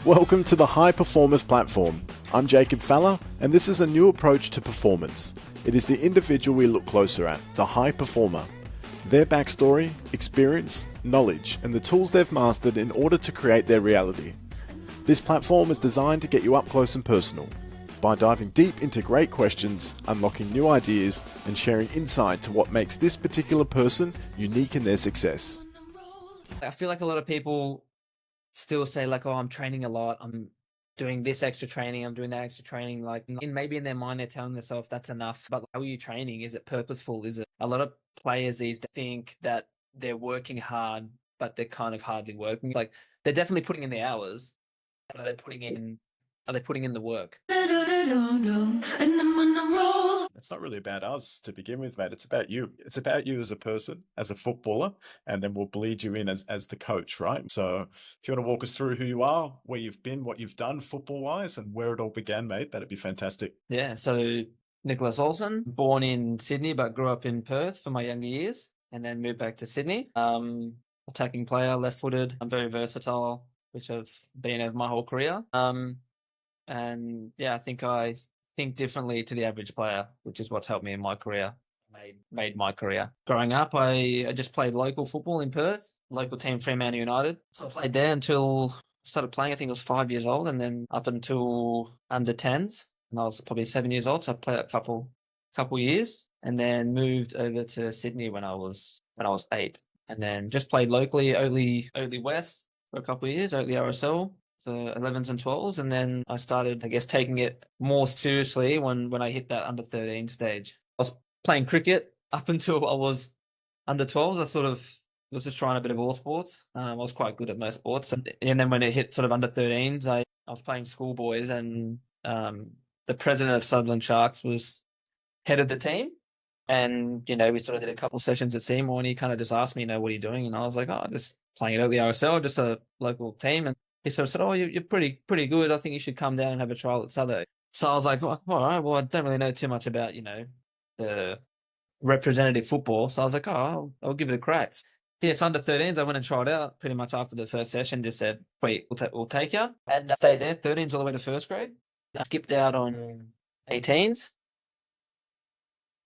Welcome to the High Performers Platform. I'm Jacob Falla, and this is a new approach to performance. It is the individual we look closer at, the high performer. Their backstory, experience, knowledge, and the tools they've mastered in order to create their reality. This platform is designed to get you up close and personal by diving deep into great questions, unlocking new ideas, and sharing insight to what makes this particular person unique in their success. I feel like a lot of people still say like, oh, I'm training a lot. I'm doing this extra training. I'm doing that extra training. Like, maybe in their mind, they're telling themselves that's enough. But how are you training? Is it purposeful? Is it a lot of players these days think that they're working hard, but they're kind of hardly working. Like they're definitely putting in the hours. But are they putting in the work? It's not really about us to begin with, mate. It's about you. It's about you as a person, as a footballer, and then we'll bleed you in as the coach, right? So if you want to walk us through who you are, where you've been, what you've done football-wise, and where it all began, mate, that'd be fantastic. Yeah. So Nicholas Olsen, born in Sydney, but grew up in Perth for my younger years, and then moved back to Sydney. Attacking player, left-footed. I'm very versatile, which I've been over my whole career. And yeah, I think differently to the average player, which is what's helped me in my career, made my career. Growing up, I just played local football in Perth, local team Fremantle United. So I played there until I started playing, I think I was 5 years old, and then up until under 10s, and I was probably 7 years old. So I played a couple years, and then moved over to Sydney when I was 8, and then just played locally, Oatley West for a couple of years, Oatley RSL for 11s and 12s, and then I started, I guess, taking it more seriously when I hit that under 13 stage. I was playing cricket up until I was under 12s. I sort of was just trying a bit of all sports. I was quite good at most sports, and then when it hit sort of under 13s, I was playing schoolboys, and the president of Sutherland Sharks was head of the team. And, we sort of did a couple sessions at Seymour, and he kind of just asked me, what are you doing? And I was like, oh, just playing it at the RSL, just a local team. And he sort of said, oh, you're pretty good. I think you should come down and have a trial at Southo. So I was like, all right, well, I don't really know too much about, the representative football. So I was like, oh, I'll give it a crack. Yes, under 13s, I went and tried out pretty much after the first session, just said, wait, we'll take you. And I stayed there, 13s all the way to first grade. I skipped out on 18s.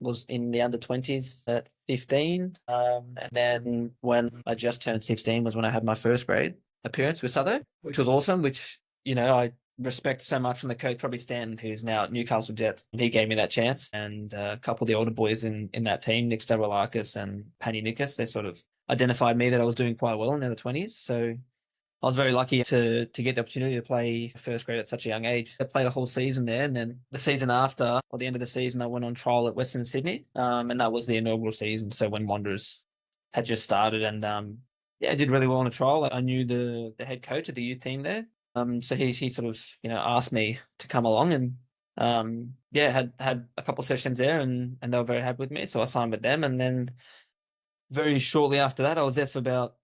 Was in the under 20s at 15. And then when I just turned 16 was when I had my first grade appearance with Southo, which was awesome, which, I respect so much from the coach, Robbie Stanton, who's now at Newcastle Jets. He gave me that chance. And a couple of the older boys in that team, Nick Stavroulakis and Panny Nikas, they sort of identified me that I was doing quite well in the 20s. So I was very lucky to get the opportunity to play first grade at such a young age. I played a whole season there, and then the season after, or the end of the season, I went on trial at Western Sydney, and that was the inaugural season. So when Wanderers had just started, and I did really well on a trial. I knew the head coach of the youth team there, so he sort of asked me to come along, and had a couple of sessions there, and they were very happy with me. So I signed with them, and then very shortly after that, I was there for about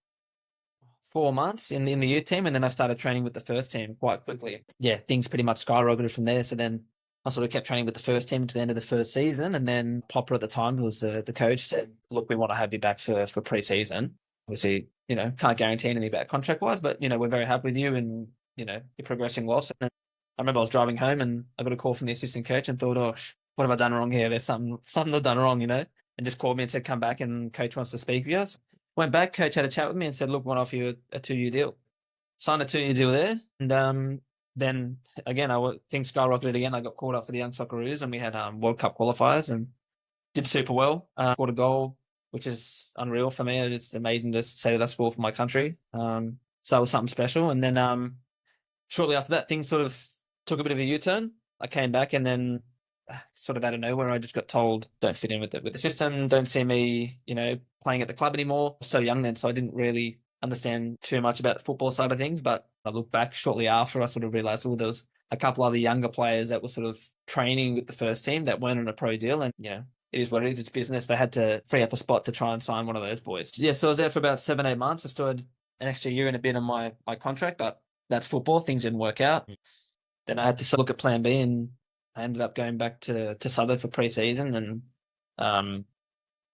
4 months in the youth team, and then I started training with the first team quite quickly. Yeah, things pretty much skyrocketed from there. So then I sort of kept training with the first team to the end of the first season, and then Popper at the time, who was the coach, said, look, we want to have you back for pre-season. Obviously, can't guarantee anything about contract-wise, but, we're very happy with you, and, you're progressing well. So I remember I was driving home, and I got a call from the assistant coach and thought, oh, what have I done wrong here? There's something I've done wrong, and just called me and said, come back, and coach wants to speak with you. Went back, coach had a chat with me and said, look, I want to offer you a 2-year deal. Signed a 2-year deal there. And then, again, things skyrocketed again. I got called up for the Young Socceroos, and we had World Cup qualifiers and did super well. Scored a goal, which is unreal for me. It's amazing to say that I scored for my country. So that was something special. And then shortly after that, things sort of took a bit of a U-turn. I came back, and then sort of out of nowhere, I just got told, don't fit in with the system, don't see me, playing at the club anymore. I was so young then, so I didn't really understand too much about the football side of things. But I look back shortly after, I sort of realised, there was a couple other younger players that were sort of training with the first team that weren't on a pro deal. And, it is what it is. It's business. They had to free up a spot to try and sign one of those boys. Yeah, so I was there for about 7-8 months. I still had an extra year and a bit on my contract, but that's football. Things didn't work out. Then I had to look at plan B, and I ended up going back to Southo for pre-season, and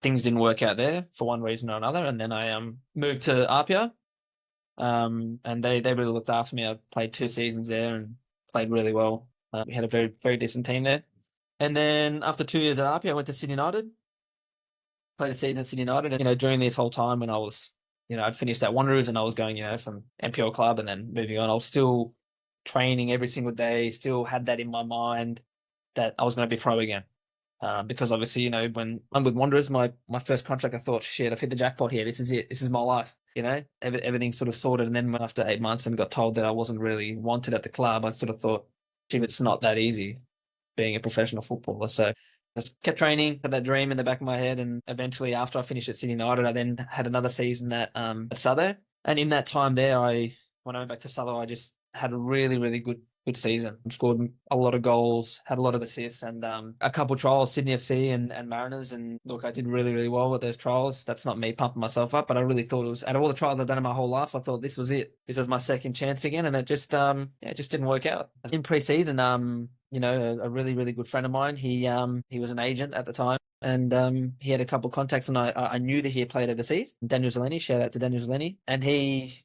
things didn't work out there for one reason or another. And then I moved to Apia And they really looked after me. I played 2 seasons there and played really well. We had a very, very decent team there. And then after 2 years at RP, I went to Sydney United, played a season at Sydney United. And, during this whole time when I was, I'd finished at Wanderers and I was going, from NPL club and then moving on, I was still training every single day, still had that in my mind that I was going to be pro again. Because obviously, when I'm with Wanderers, my first contract, I thought, shit, I've hit the jackpot here. This is it. This is my life. Everything's sort of sorted. And then after 8 months and got told that I wasn't really wanted at the club, I sort of thought, gee, it's not that easy being a professional footballer. So just kept training, had that dream in the back of my head. And eventually, after I finished at Sydney United, I then had another season at Southo. And in that time there, when I went back to Southo, I just had a really, really good season. Scored a lot of goals, had a lot of assists, and a couple of trials, Sydney FC and Mariners. And look, I did really, really well with those trials. That's not me pumping myself up, but I really thought it was, out of all the trials I've done in my whole life, I thought this was it. This was my second chance again, and it just didn't work out. In pre-season, a really, really good friend of mine, he was an agent at the time. And he had a couple of contacts, and I knew that he had played overseas. Daniel Zeleny, shout out to Daniel Zeleny. And he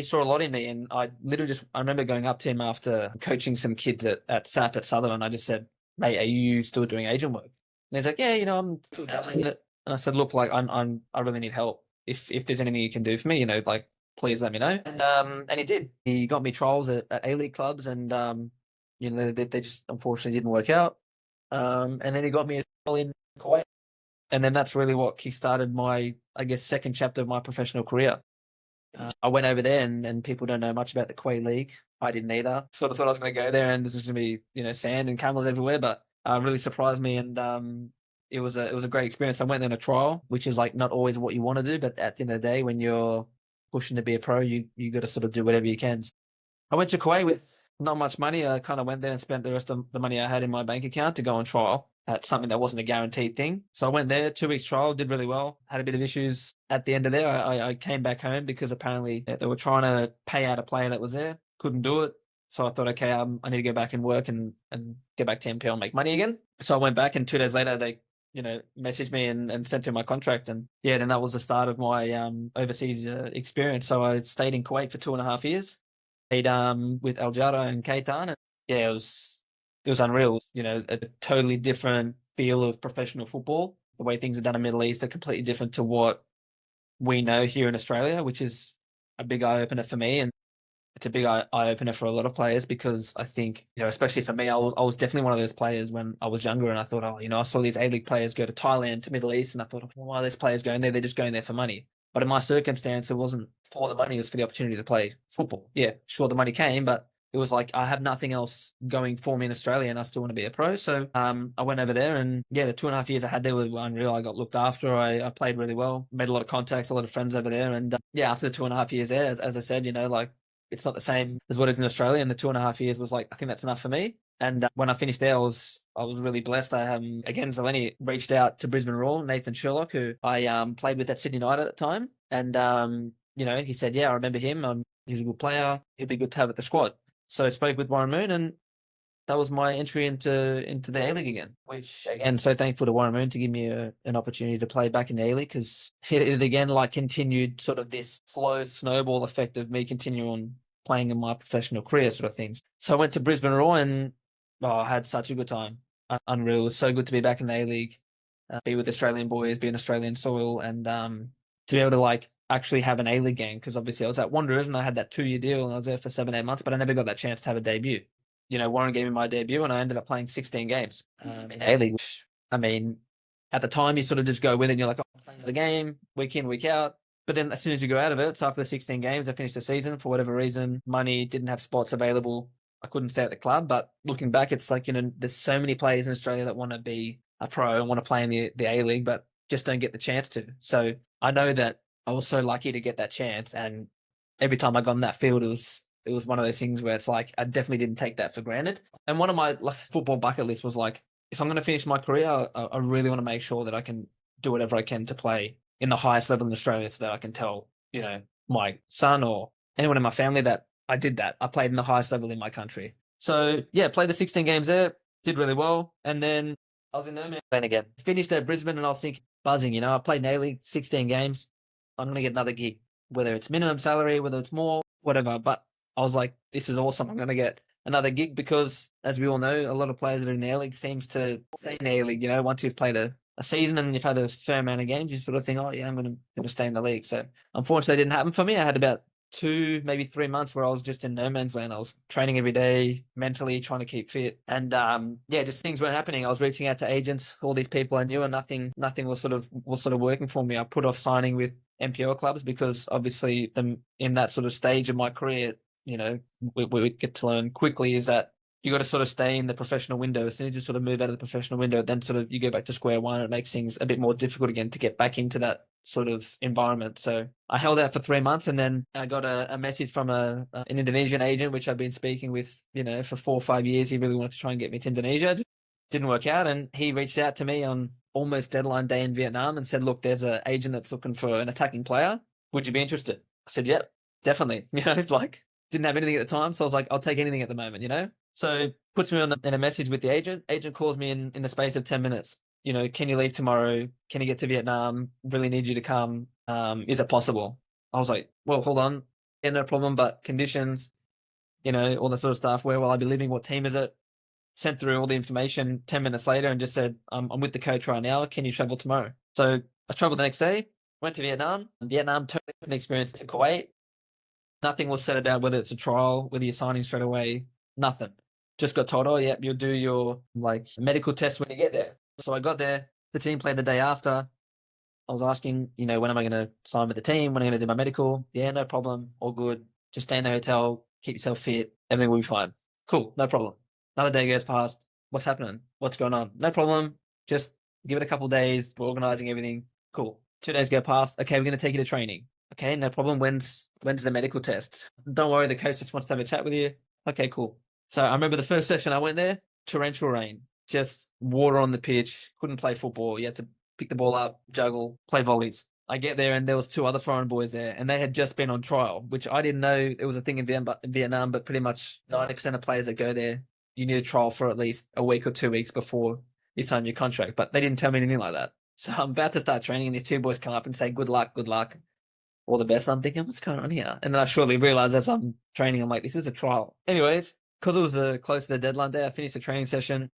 saw a lot in me. And I remember going up to him after coaching some kids at SAP at Southern, and I just said, mate, are you still doing agent work? And he's like, yeah, I'm still dabbling in it. And I said, look, like I really need help. If there's anything you can do for me, like please let me know. And he did. He got me trials at A-League clubs, and they just unfortunately didn't work out. And then he got me a trial in Kuwait. And then that's really what kickstarted my, I guess, second chapter of my professional career. I went over there, and people don't know much about the Kuwait League. I didn't either. Sort of thought I was going to go there and this is going to be, sand and camels everywhere, but really surprised me. And it was a great experience. I went there on a trial, which is like not always what you want to do, but at the end of the day, when you're pushing to be a pro, you got to sort of do whatever you can. I went to Kuwait with not much money. I kind of went there and spent the rest of the money I had in my bank account to go on trial at something that wasn't a guaranteed thing. So I went there, 2 weeks trial, did really well, had a bit of issues at the end of there. I came back home because apparently they were trying to pay out a player that was there, couldn't do it. So I thought, okay, I need to go back and work and get back to NPL and make money again. So I went back, and 2 days later they messaged me and sent through my contract. And yeah, then that was the start of my overseas experience. So I stayed in Kuwait for 2.5 years. Played with Al Jara and Kaitan. And yeah, it was unreal. A totally different feel of professional football. The way things are done in the Middle East are completely different to what we know here in Australia, which is a big eye opener for me. And it's a big eye opener for a lot of players, because I think, especially for me, I was definitely one of those players when I was younger, and I thought, I saw these A-League players go to Thailand, to Middle East, and I thought, well, why are these players going there? They're just going there for money. But in my circumstance, it wasn't for the money, it was for the opportunity to play football. Yeah, sure, the money came, but it was like I have nothing else going for me in Australia, and I still want to be a pro. So I went over there, and yeah, the 2.5 years I had there were unreal. I got looked after. I played really well, made a lot of contacts, a lot of friends over there. And yeah, after the 2.5 years there, as I said, like it's not the same as what it is in Australia. And the 2.5 years was like, I think that's enough for me. And when I finished there, I was really blessed. I again, Zeleny reached out to Brisbane Roar, Nathan Sherlock, who I played with at Sydney United at the time. And he said, yeah, I remember him. He's a good player. He'd be good to have at the squad. So I spoke with Warren Moon, and that was my entry into the A-League again, which, again, so thankful to Warren Moon to give me an opportunity to play back in the A-League, because it again, like, continued sort of this slow snowball effect of me continuing on playing in my professional career sort of things. So I went to Brisbane Roar, and I had such a good time. Unreal. It was so good to be back in the A-League, be with Australian boys, be in Australian soil, and to be able to, like, actually have an A-League game, because obviously I was at Wanderers and I had that 2-year deal and I was there for 7-8 months, but I never got that chance to have a debut. Warren gave me my debut and I ended up playing 16 games in A-League, which, I mean, at the time you sort of just go with it and you're like, oh, I'm playing the game week in, week out. But then as soon as you go out of it, so after the 16 games, I finished the season. For whatever reason, money, didn't have spots available. I couldn't stay at the club. But looking back, it's like, there's so many players in Australia that want to be a pro and want to play in the A-League, but just don't get the chance to. So I know that I was so lucky to get that chance, and every time I got in that field, it was one of those things where it's like I definitely didn't take that for granted. And one of my football bucket lists was like, if I'm going to finish my career, I really want to make sure that I can do whatever I can to play in the highest level in Australia, so that I can tell my son or anyone in my family that I did that. I played in the highest level in my country. So yeah, played the 16 games there, did really well, and then I was in no man's land again. Finished at Brisbane, and I was thinking, buzzing. I played in A-League 16 games. I'm going to get another gig. whether it's minimum salary, whether it's more, whatever. But I was like, this is awesome. I'm going to get another gig because, as we all know, a lot of players that are in the A-League seems to stay in the A-League. Once you've played a season and you've had a fair amount of games, you sort of think, oh, yeah, I'm going to stay in the league. So unfortunately, it didn't happen for me. I had about 2, maybe 3 months where I was just in no man's land. I was training every day, mentally trying to keep fit, and just things weren't happening. I was reaching out to agents, all these people I knew, and nothing was sort of working for me. I put off signing with NPL clubs because obviously in that sort of stage of my career, we get to learn quickly is that you got to sort of stay in the professional window. As soon as you sort of move out of the professional window, then sort of you go back to square one. It makes things a bit more difficult again to get back into that sort of environment. So I held out for 3 months, and then I got a message from an Indonesian agent, which I've been speaking with, for 4 or 5 years. He really wanted to try and get me to Indonesia. Didn't work out, and he reached out to me on almost deadline day in Vietnam and said, look, there's an agent that's looking for an attacking player. Would you be interested? I said, yep, definitely. Didn't have anything at the time, so I was like, I'll take anything at the moment. So puts me in a message with the agent. Agent calls me in the space of 10 minutes. Can you leave tomorrow? Can you get to Vietnam? Really need you to come. Is it possible? I was like, well, hold on. Yeah, no problem, but conditions, all that sort of stuff. Where will I be living? What team is it? Sent through all the information 10 minutes later and just said, I'm with the coach right now. Can you travel tomorrow? So I traveled the next day, went to Vietnam. Vietnam, totally different experience to Kuwait. Nothing was said about whether it's a trial, whether you're signing straight away. Nothing. Just got told, oh, yeah, you'll do your medical test when you get there. So I got there. The team played the day after. I was asking, when am I going to sign with the team? When am I going to do my medical? Yeah, no problem. All good. Just stay in the hotel. Keep yourself fit. Everything will be fine. Cool. No problem. Another day goes past. What's happening? What's going on? No problem. Just give it a couple of days. We're organizing everything. Cool. 2 days go past. Okay, we're going to take you to training. Okay, no problem. When's the medical test? Don't worry, the coach just wants to have a chat with you. Okay, cool. So I remember the first session I went there, torrential rain, just water on the pitch, couldn't play football. You had to pick the ball up, juggle, play volleys. I get there and there was 2 other foreign boys there, and they had just been on trial, which I didn't know it was a thing in Vietnam, but pretty much 90% of players that go there, you need a trial for at least a week or 2 weeks before you sign your contract. But they didn't tell me anything like that. So I'm about to start training, and these 2 boys come up and say, good luck, all the best. I'm thinking, what's going on here? And then I shortly realized as I'm training, I'm like, this is a trial. Anyways, because it was close to the deadline day, I finished the training session.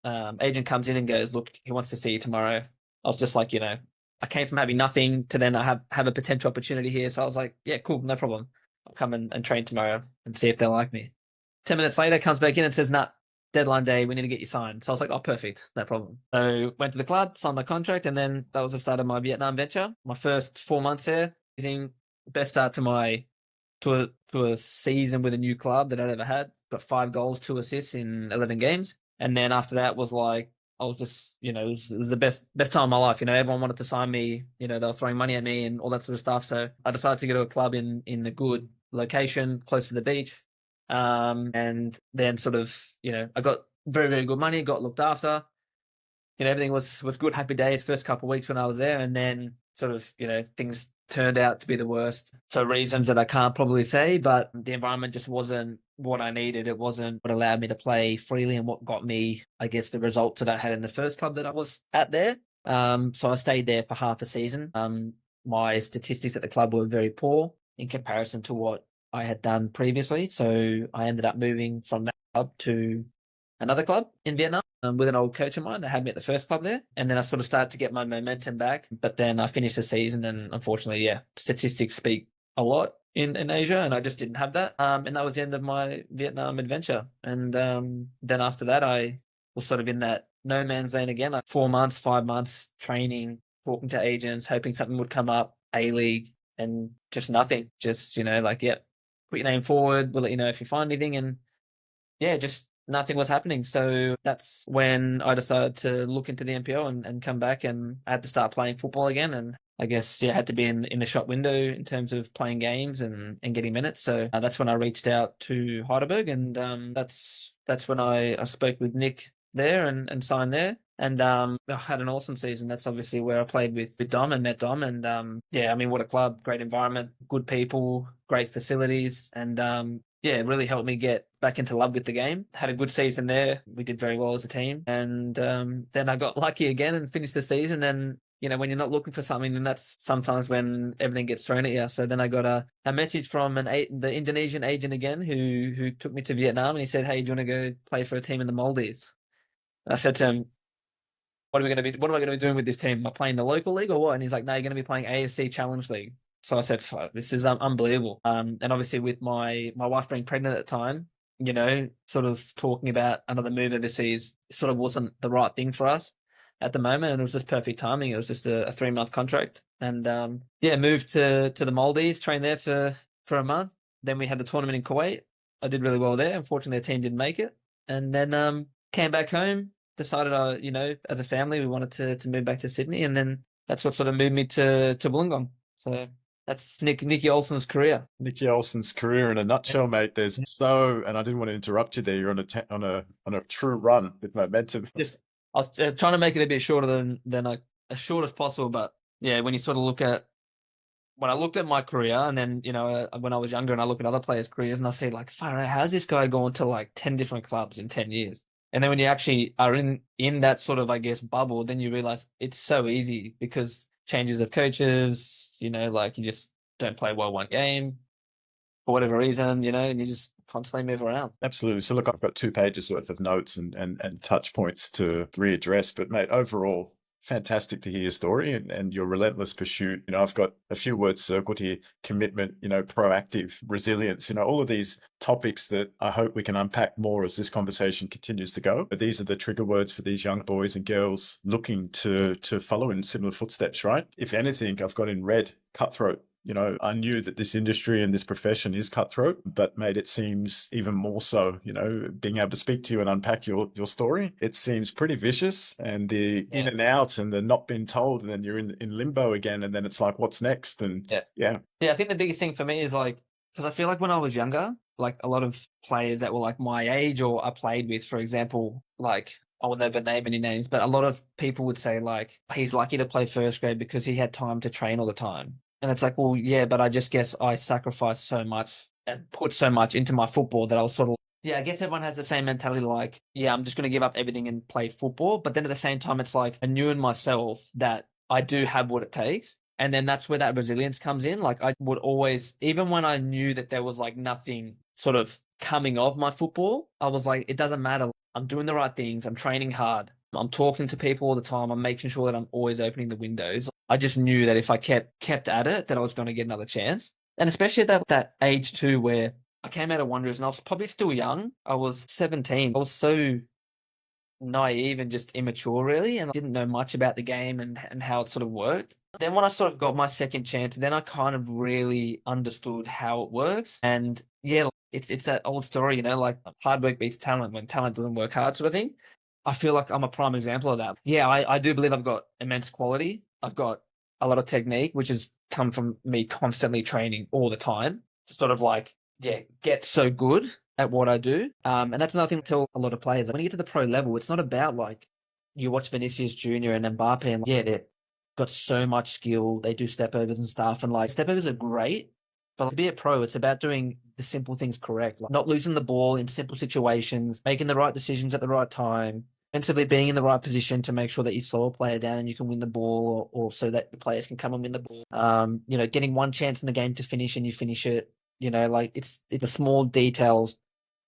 Agent comes in and goes, look, he wants to see you tomorrow. I was just like, I came from having nothing to then I have a potential opportunity here. So I was like, yeah, cool, no problem. I'll come and train tomorrow and see if they like me. 10 minutes later, comes back in and says, nah, deadline day, we need to get you signed. So I was like, oh, perfect, no problem. So went to the club, signed my contract, and then that was the start of my Vietnam venture. My first 4 months there, using best start to a season with a new club that I'd ever had. Got 5 goals, 2 assists in 11 games. And then after that was like, I was just, it was the best time of my life. Everyone wanted to sign me. They were throwing money at me and all that sort of stuff. So I decided to go to a club in a good location, close to the beach. And then sort of, I got very, very good money, got looked after. Everything was good, happy days, first couple of weeks when I was there. And then sort of, things turned out to be the worst for reasons that I can't probably say, but the environment just wasn't what I needed. It wasn't what allowed me to play freely and what got me, I guess, the results that I had in the first club that I was at there. So I stayed there for half a season. My statistics at the club were very poor in comparison to what I had done previously. So I ended up moving from that club to another club in Vietnam with an old coach of mine that had me at the first club there. And then I sort of started to get my momentum back. But then I finished the season and unfortunately, statistics speak a lot in Asia and I just didn't have that. And that was the end of my Vietnam adventure. And then after that, I was sort of in that no man's land again, like 4 months, 5 months training, talking to agents, hoping something would come up, A-League, and just nothing. Just, put your name forward. We'll let you know if you find anything. And just nothing was happening. So that's when I decided to look into the NPL and come back, and I had to start playing football again. And I guess, I had to be in the shop window in terms of playing games and getting minutes. So that's when I reached out to Heidelberg, and that's when I spoke with Nick there and signed there. And I had an awesome season. That's obviously where I played with Dom and met Dom. And what a club, great environment, good people, great facilities. And it really helped me get back into love with the game. Had a good season there. We did very well as a team. And then I got lucky again and finished the season. And when you're not looking for something, then that's sometimes when everything gets thrown at you. So then I got a message from the Indonesian agent again who took me to Vietnam, and he said, "Hey, do you want to go play for a team in the Maldives?" And I said to him, what am I going to be doing with this team? Am I playing the local league or what? And he's like, no, you're going to be playing AFC Challenge League. So I said, fuck, this is unbelievable. And obviously with my wife being pregnant at the time, sort of talking about another move overseas sort of wasn't the right thing for us at the moment. And it was just perfect timing. It was just a 3-month contract. And moved to the Maldives, trained there for a month. Then we had the tournament in Kuwait. I did really well there. Unfortunately, the team didn't make it. And then came back home, decided as a family, we wanted to move back to Sydney, and then that's what sort of moved me to Wollongong. So that's Nicky Olsen's career. Nicky Olsen's career in a nutshell, mate. There's and I didn't want to interrupt you there. You're on a true run with momentum. Just I was trying to make it a bit shorter than as short as possible, but yeah, when you sort of when I looked at my career, and then when I was younger, and I look at other players' careers, and I see like, far out, how's this guy going to like 10 different clubs in 10 years? And then when you actually are in that sort of, I guess, bubble, then you realize it's so easy because changes of coaches, like you just don't play well one game for whatever reason, and you just constantly move around. Absolutely. So look, I've got 2 pages worth of notes and touch points to readdress, but mate, overall, fantastic to hear your story and your relentless pursuit. I've got a few words circled here: commitment, proactive, resilience, all of these topics that I hope we can unpack more as this conversation continues to go. But these are the trigger words for these young boys and girls looking to follow in similar footsteps, right? If anything, I've got in red, cutthroat. I knew that this industry and this profession is cutthroat, but mate, it seems even more so, being able to speak to you and unpack your story, it seems pretty vicious, and the in and out and the not being told, and then you're in limbo again, and then it's like, what's next? And yeah, I think the biggest thing for me is like, because I feel like when I was younger, like a lot of players that were like my age or I played with, for example, like I will never name any names, but a lot of people would say like, he's lucky to play first grade because he had time to train all the time. And it's like, well, yeah, but I just guess I sacrificed so much and put so much into my football that I was sort of, I guess everyone has the same mentality like, yeah, I'm just going to give up everything and play football. But then at the same time, it's like I knew in myself that I do have what it takes. And then that's where that resilience comes in. Like I would always, even when I knew that there was like nothing sort of coming of my football, I was like, it doesn't matter. I'm doing the right things. I'm training hard. I'm talking to people all the time. I'm making sure that I'm always opening the windows. I just knew that if I kept at it, that I was going to get another chance. And especially at that age too, where I came out of Wanderers and I was probably still young. I was 17. I was so naive and just immature, really, and I didn't know much about the game and how it sort of worked. Then when I sort of got my second chance, then I kind of really understood how it works. And yeah, it's that old story, like hard work beats talent when talent doesn't work hard, sort of thing. I feel like I'm a prime example of that. Yeah, I do believe I've got immense quality. I've got a lot of technique, which has come from me constantly training all the time. Sort of like, get so good at what I do. And that's another thing to tell a lot of players. When you get to the pro level, it's not about like you watch Vinicius Jr. and Mbappe and they've got so much skill. They do step overs and stuff. And like step overs are great. But to be a pro, it's about doing the simple things correct. Like not losing the ball in simple situations, making the right decisions at the right time, defensively being in the right position to make sure that you slow a player down and you can win the ball or so that the players can come and win the ball. Getting one chance in the game to finish and you finish it. Like it's the small details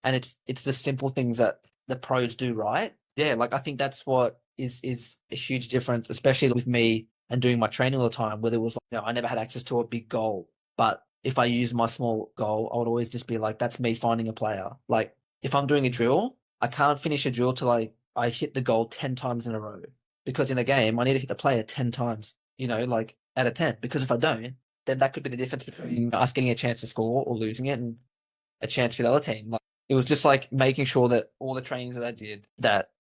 and it's the simple things that the pros do right. Yeah, like I think that's what is a huge difference, especially with me and doing my training all the time, where there was I never had access to a big goal. But if I use my small goal, I would always just be like, that's me finding a player. Like if I'm doing a drill, I can't finish a drill till I hit the goal 10 times in a row. Because in a game, I need to hit the player 10 times, like out of 10. Because if I don't, then that could be the difference between us getting a chance to score or losing it and a chance for the other team. Like it was just like making sure that all the trainings that I did, that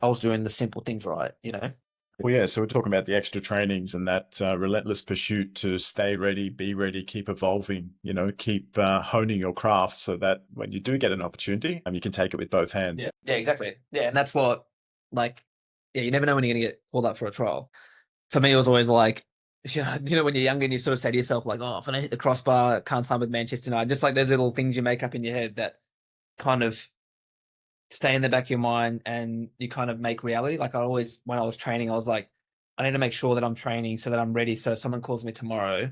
I was doing the simple things right, Well, yeah, so we're talking about the extra trainings and that relentless pursuit to stay ready, be ready, keep evolving, keep honing your craft so that when you do get an opportunity, you can take it with both hands. Yeah, exactly. Yeah, and that's what, you never know when you're going to get called up for a trial. For me, it was always like, when you're younger and you sort of say to yourself, like, oh, if I don't hit the crossbar, I can't sign with Manchester United. Just like those little things you make up in your head that kind of stay in the back of your mind and you kind of make reality. Like I always, when I was training, I was like, I need to make sure that I'm training so that I'm ready. So if someone calls me tomorrow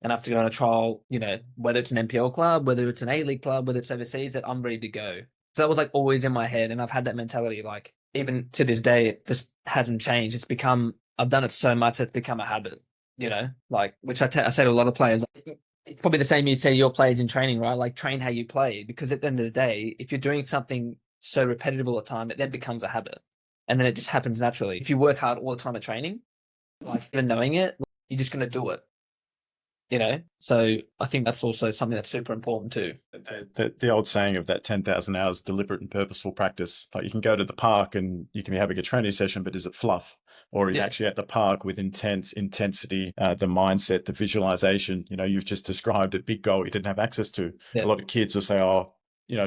and I have to go on a trial, whether it's an NPL club, whether it's an A-League club, whether it's overseas, that I'm ready to go. So that was like always in my head. And I've had that mentality, like even to this day, it just hasn't changed. I've done it so much, it's become a habit, like, which I say to a lot of players. It's probably the same you say to your players in training, right? Like train how you play, because at the end of the day, if you're doing something so repetitive all the time, it then becomes a habit. And then it just happens naturally. If you work hard all the time at training, like even knowing it, you're just going to do it. So I think that's also something that's super important too. The old saying of that 10,000 hours deliberate and purposeful practice. Like you can go to the park and you can be having a training session, but is it fluff? Or are you actually at the park with intensity, the mindset, the visualization? You've just described a big goal you didn't have access to. A lot of kids will say, oh,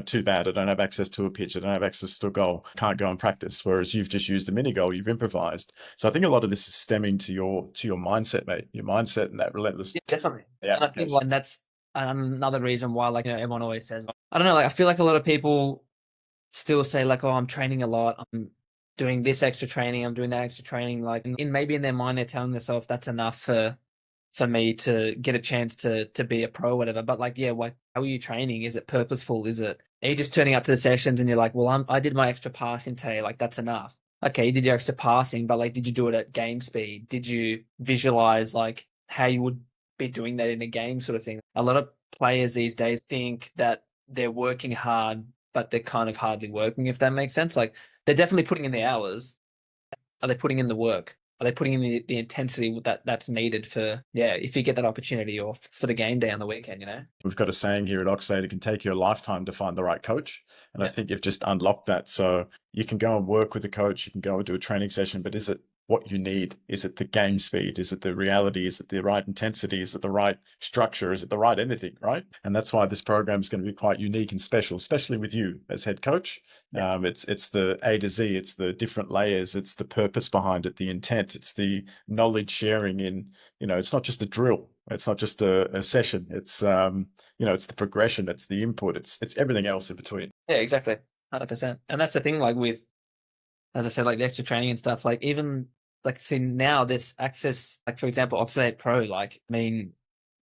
too bad. I don't have access to a pitch. I don't have access to a goal. Can't go and practice. Whereas you've just used a mini goal. You've improvised. So I think a lot of this is stemming to your mindset, mate. Your mindset and that relentless. Yeah, definitely. Yeah. And I think and that's another reason why, like, everyone always says, I don't know, like, I feel like a lot of people still say, like, oh, I'm training a lot. I'm doing this extra training. I'm doing that extra training. Like, maybe in their mind, they're telling themselves that's enough for me to get a chance to be a pro or whatever. But like, yeah, like, how are you training? Is it purposeful? Are you just turning up to the sessions and you're like, well, I did my extra passing today. Like, that's enough. Okay, you did your extra passing, but like, did you do it at game speed? Did you visualize like how you would be doing that in a game sort of thing? A lot of players these days think that they're working hard, but they're kind of hardly working, if that makes sense. Like, they're definitely putting in the hours. Are they putting in the work? Are they putting in the intensity that's needed for, if you get that opportunity or for the game day on the weekend, We've got a saying here at Oxidate, it can take you a lifetime to find the right coach. And I think you've just unlocked that. So you can go and work with a coach, you can go and do a training session, but is it what you need? Is it the game speed? Is it the reality? Is it the right intensity? Is it the right structure? Is it the right anything, right? And that's why this program is going to be quite unique and special, especially with you as head coach. It's the A to Z, it's the different layers, it's the purpose behind it, the intent, it's the knowledge sharing in, it's not just a drill. It's not just a session. It's it's the progression, it's the input, it's everything else in between. Yeah, exactly. 100%. And that's the thing, like with, as I said, like the extra training and stuff, like even like see now this access, like for example, Oxidate Pro, like, I mean,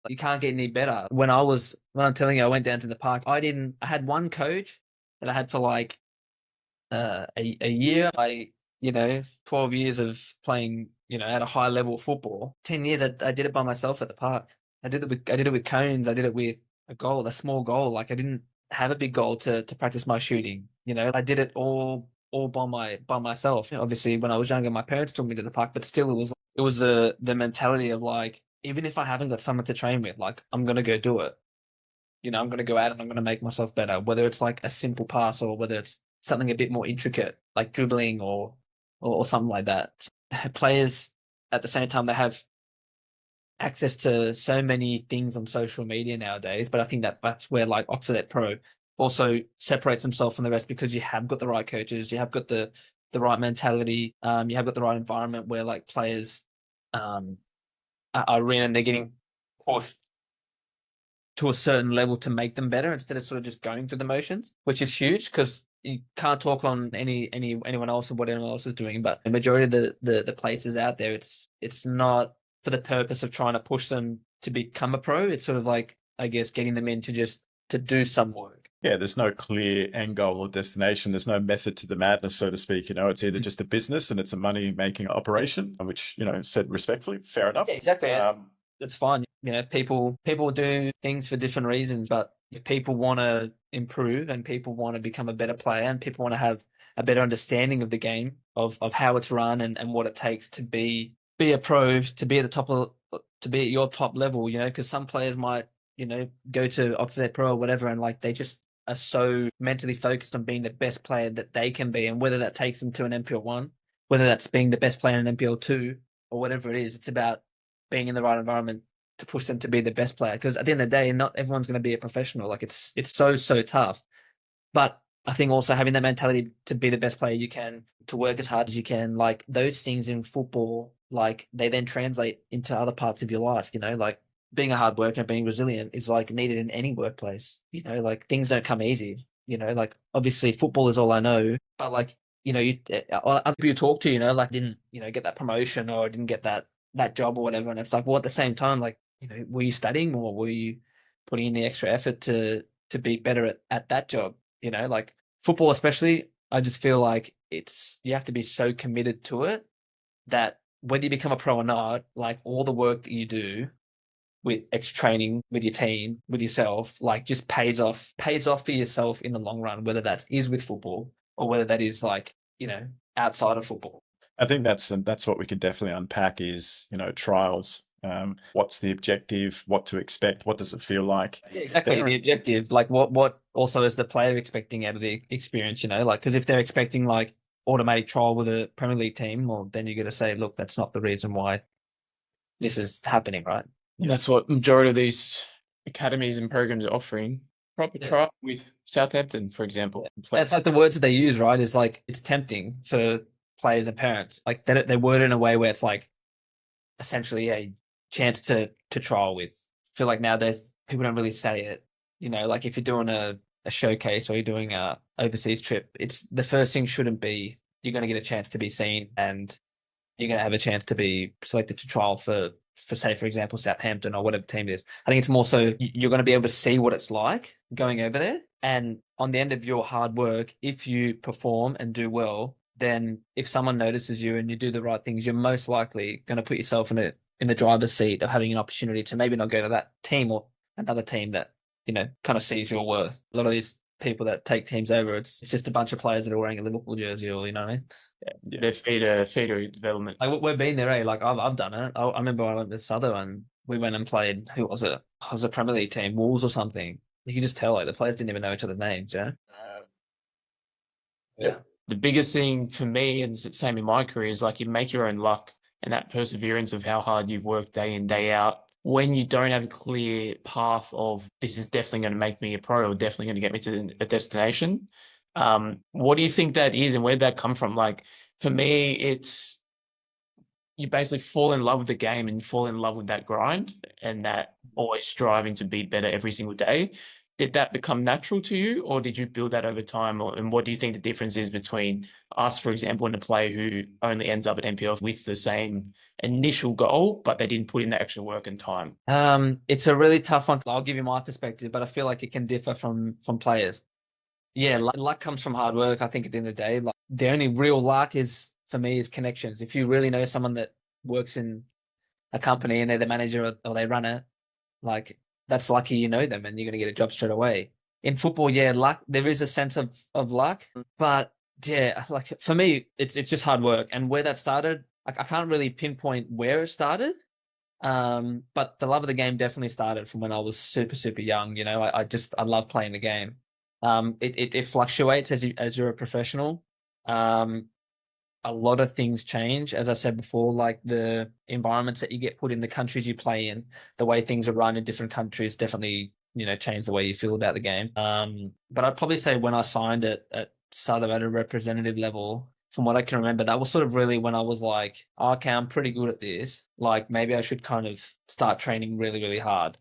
you can't get any better. When I'm telling you, I went down to the park, I had one coach that I had for like a year. 12 years of playing, at a high level of football. 10 years I did it by myself at the park. I did it with cones. I did it with a small goal. Like, I didn't have a big goal to practice my shooting. I did it all by myself. Obviously, when I was younger, my parents took me to the park, but still, it was the mentality of like, even if I haven't got someone to train with, like, I'm gonna go do it. I'm gonna go out and I'm gonna make myself better. Whether it's like a simple pass or whether it's something a bit more intricate, like dribbling or something like that. Players at the same time, they have access to so many things on social media nowadays, but I think that's where like Oxidate Pro also separates themselves from the rest, because you have got the right coaches, you have got the right mentality, you have got the right environment where like players are in and they're getting pushed to a certain level to make them better instead of sort of just going through the motions, which is huge because you can't talk on anyone else or what anyone else is doing. But the majority of the places out there, it's not for the purpose of trying to push them to become a pro. It's sort of like, I guess, getting them in to do some work. Yeah, there's no clear end goal or destination. There's no method to the madness, so to speak. It's either just a business and it's a money-making operation, which, said respectfully, fair enough. Yeah, exactly. It's fine. People do things for different reasons, but if people want to improve and people want to become a better player and people want to have a better understanding of the game, of how it's run and what it takes to be a pro, to be at the top of, to be at your top level, because some players might, go to Oxidate Pro or whatever, and like they just are so mentally focused on being the best player that they can be, and whether that takes them to an NPL 1, whether that's being the best player in NPL 2 or whatever it is, it's about being in the right environment to push them to be the best player. Because at the end of the day, not everyone's going to be a professional. Like, it's so tough. But I think also having that mentality to be the best player you can, to work as hard as you can, like those things in football, like they then translate into other parts of your life, like being a hard worker and being resilient is like needed in any workplace, like things don't come easy, like obviously football is all I know, but like, other people you talk to, like didn't, get that promotion or didn't get that job or whatever. And it's like, well, at the same time, like, were you studying or were you putting in the extra effort to be better at that job? Like football, especially, I just feel like you have to be so committed to it that whether you become a pro or not, like all the work that you do with extra training with your team, with yourself, like just pays off for yourself in the long run, whether that is with football or whether that is like, outside of football. I think that's what we could definitely unpack is, trials. What's the objective? What to expect? What does it feel like? Yeah, exactly. The objective, like what also is the player expecting out of the experience, like, because if they're expecting like automatic trial with a Premier League team, well, then you got to say, look, that's not the reason why this is happening, right? And that's what majority of these academies and programs are offering. Proper trial with Southampton, for example. That's like the words that they use, right? Is like it's tempting for players and parents. Like they word it in a way where it's like essentially a chance to trial with. I feel like nowadays people don't really say it. Like if you're doing a showcase or you're doing a overseas trip, it's the first thing shouldn't be you're going to get a chance to be seen and you're going to have a chance to be selected to trial for say, for example, Southampton or whatever team it is. I think it's more so you're going to be able to see what it's like going over there. And on the end of your hard work, if you perform and do well, then if someone notices you and you do the right things, you're most likely going to put yourself in the driver's seat of having an opportunity to maybe not go to that team or another team that, kind of sees your worth. A lot of these people that take teams over, it's just a bunch of players that are wearing a Liverpool jersey or, you know what I mean? Yeah. They're feeder development. Like we've been there, eh? Like I've done it. I remember I went to Sutherland. We went and played. Who was it? It was a Premier League team, Wolves or something. You could just tell like the players didn't even know each other's names. Yeah. Yeah. The biggest thing for me, and it's the same in my career, is like you make your own luck and that perseverance of how hard you've worked day in, day out. When you don't have a clear path of this is definitely going to make me a pro or definitely going to get me to a destination, what do you think that is and where did that come from? Like for me, it's you basically fall in love with the game and fall in love with that grind and that always striving to be better every single day. Did that become natural to you or did you build that over time? And what do you think the difference is between us, for example, and a player who only ends up at NPL with the same initial goal, but they didn't put in the extra work and time? It's a really tough one. I'll give you my perspective, but I feel like it can differ from players. Yeah, luck comes from hard work. I think at the end of the day, like the only real luck is for me is connections. If you really know someone that works in a company and they're the manager or they run it, like that's lucky you know them and you're going to get a job straight away. In football, yeah, luck. There is a sense of luck, but yeah, like for me, it's just hard work. And where that started, I can't really pinpoint where it started. But the love of the game definitely started from when I was super, super young. I love playing the game. It fluctuates as you're a professional. A lot of things change, as I said before, like the environments that you get put in, the countries you play in, the way things are run in different countries definitely, change the way you feel about the game. But I'd probably say when I signed at Southern at a representative level, from what I can remember, that was sort of really when I was like, oh, okay, I'm pretty good at this. Like maybe I should kind of start training really, really hard.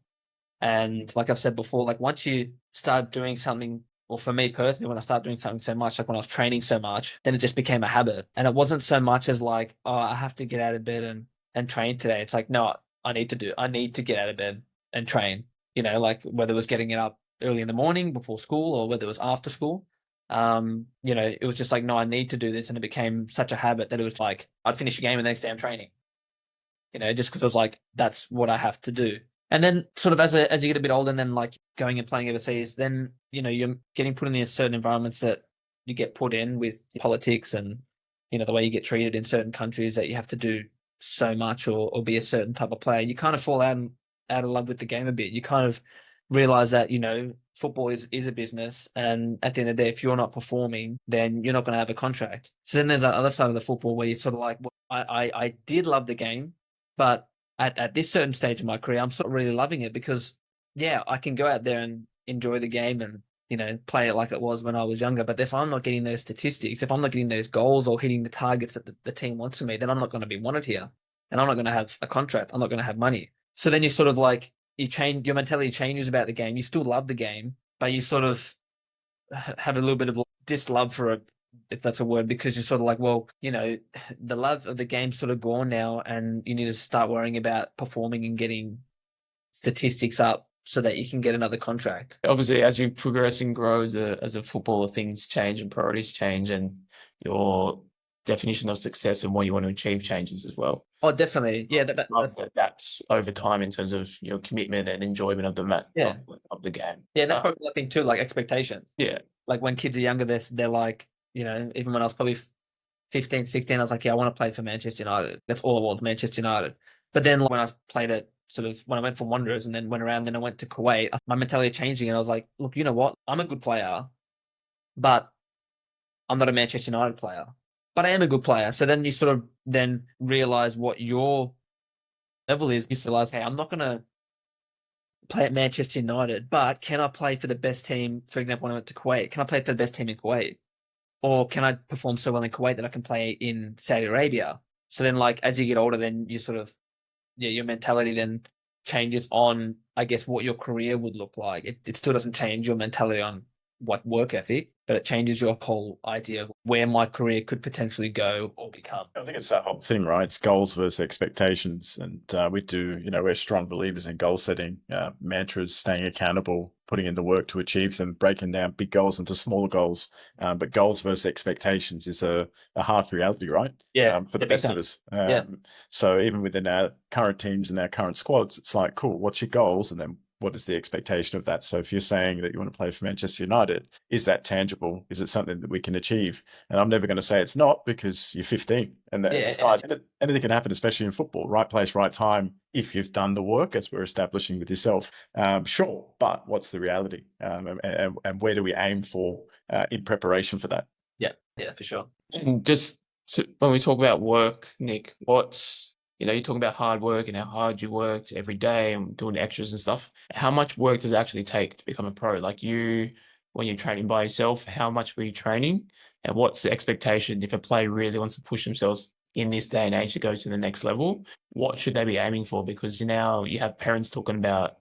And like I've said before, like once you start doing something, or for me personally, when I started doing something so much, like when I was training so much, then it just became a habit. And it wasn't so much as like, oh, I have to get out of bed and train today. It's like, no, I need to get out of bed and train, like whether it was getting it up early in the morning before school or whether it was after school. It was just like, no, I need to do this. And it became such a habit that it was like, I'd finish a game and the next day I'm training, just because it was like, that's what I have to do. And then sort of as you get a bit older and then like going and playing overseas, then, you're getting put in these certain environments that you get put in with politics and, the way you get treated in certain countries that you have to do so much or be a certain type of player. You kind of fall out of love with the game a bit. You kind of realize that, football is a business. And at the end of the day, if you're not performing, then you're not going to have a contract. So then there's that other side of the football where you're sort of like, well, I did love the game, but at this certain stage of my career, I'm sort of really loving it because, yeah, I can go out there and enjoy the game and, play it like it was when I was younger. But if I'm not getting those statistics, if I'm not getting those goals or hitting the targets that the team wants from me, then I'm not going to be wanted here. And I'm not going to have a contract. I'm not going to have money. So then you sort of like, your mentality changes about the game. You still love the game, but you sort of have a little bit of dislove for if that's a word, because you're sort of like, well, the love of the game's sort of gone now, and you need to start worrying about performing and getting statistics up so that you can get another contract. Obviously, as you progress and grow as a footballer, things change and priorities change, and your definition of success and what you want to achieve changes as well. Oh, definitely. Yeah, that's Adapts over time in terms of your commitment and enjoyment of the of the game. Yeah, that's probably the thing too, like expectations. Yeah. Like when kids are younger, they're like, even when I was probably 15, 16, I was like, yeah, I want to play for Manchester United. That's all it was, Manchester United. But then when I played it, sort of when I went for Wanderers and then went around, then I went to Kuwait, my mentality changing, and I was like, look, you know what? I'm a good player, but I'm not a Manchester United player. But I am a good player. So then you sort of then realize what your level is. You realize, hey, I'm not going to play at Manchester United, but can I play for the best team? For example, when I went to Kuwait, can I play for the best team in Kuwait? Or can I perform so well in Kuwait that I can play in Saudi Arabia? So then, like, as you get older, then you sort of, your mentality then changes on, I guess, what your career would look like. It still doesn't change your mentality on what work ethic, but it changes your whole idea of where my career could potentially go or become. I think it's that whole thing, right? It's goals versus expectations. And we're strong believers in goal setting, mantras, staying accountable, putting in the work to achieve them, breaking down big goals into smaller goals. But goals versus expectations is a hard reality, right? Yeah. For the best of us. So even within our current teams and our current squads, it's like, cool, what's your goals? And then what is the expectation of that? So if you're saying that you want to play for Manchester United, is that tangible? Is it something that we can achieve? And I'm never going to say it's not, because you're 15 and anything can happen, especially in football. Right place, right time. If you've done the work, as we're establishing with yourself, sure. But what's the reality? And where do we aim for in preparation for that? Yeah, for sure. And just when we talk about work, Nick, you're talking about hard work and how hard you worked every day and doing extras and stuff. How much work does it actually take to become a pro? Like when you're training by yourself, how much were you training? And what's the expectation if a player really wants to push themselves in this day and age to go to the next level? What should they be aiming for? Because now you have parents talking about,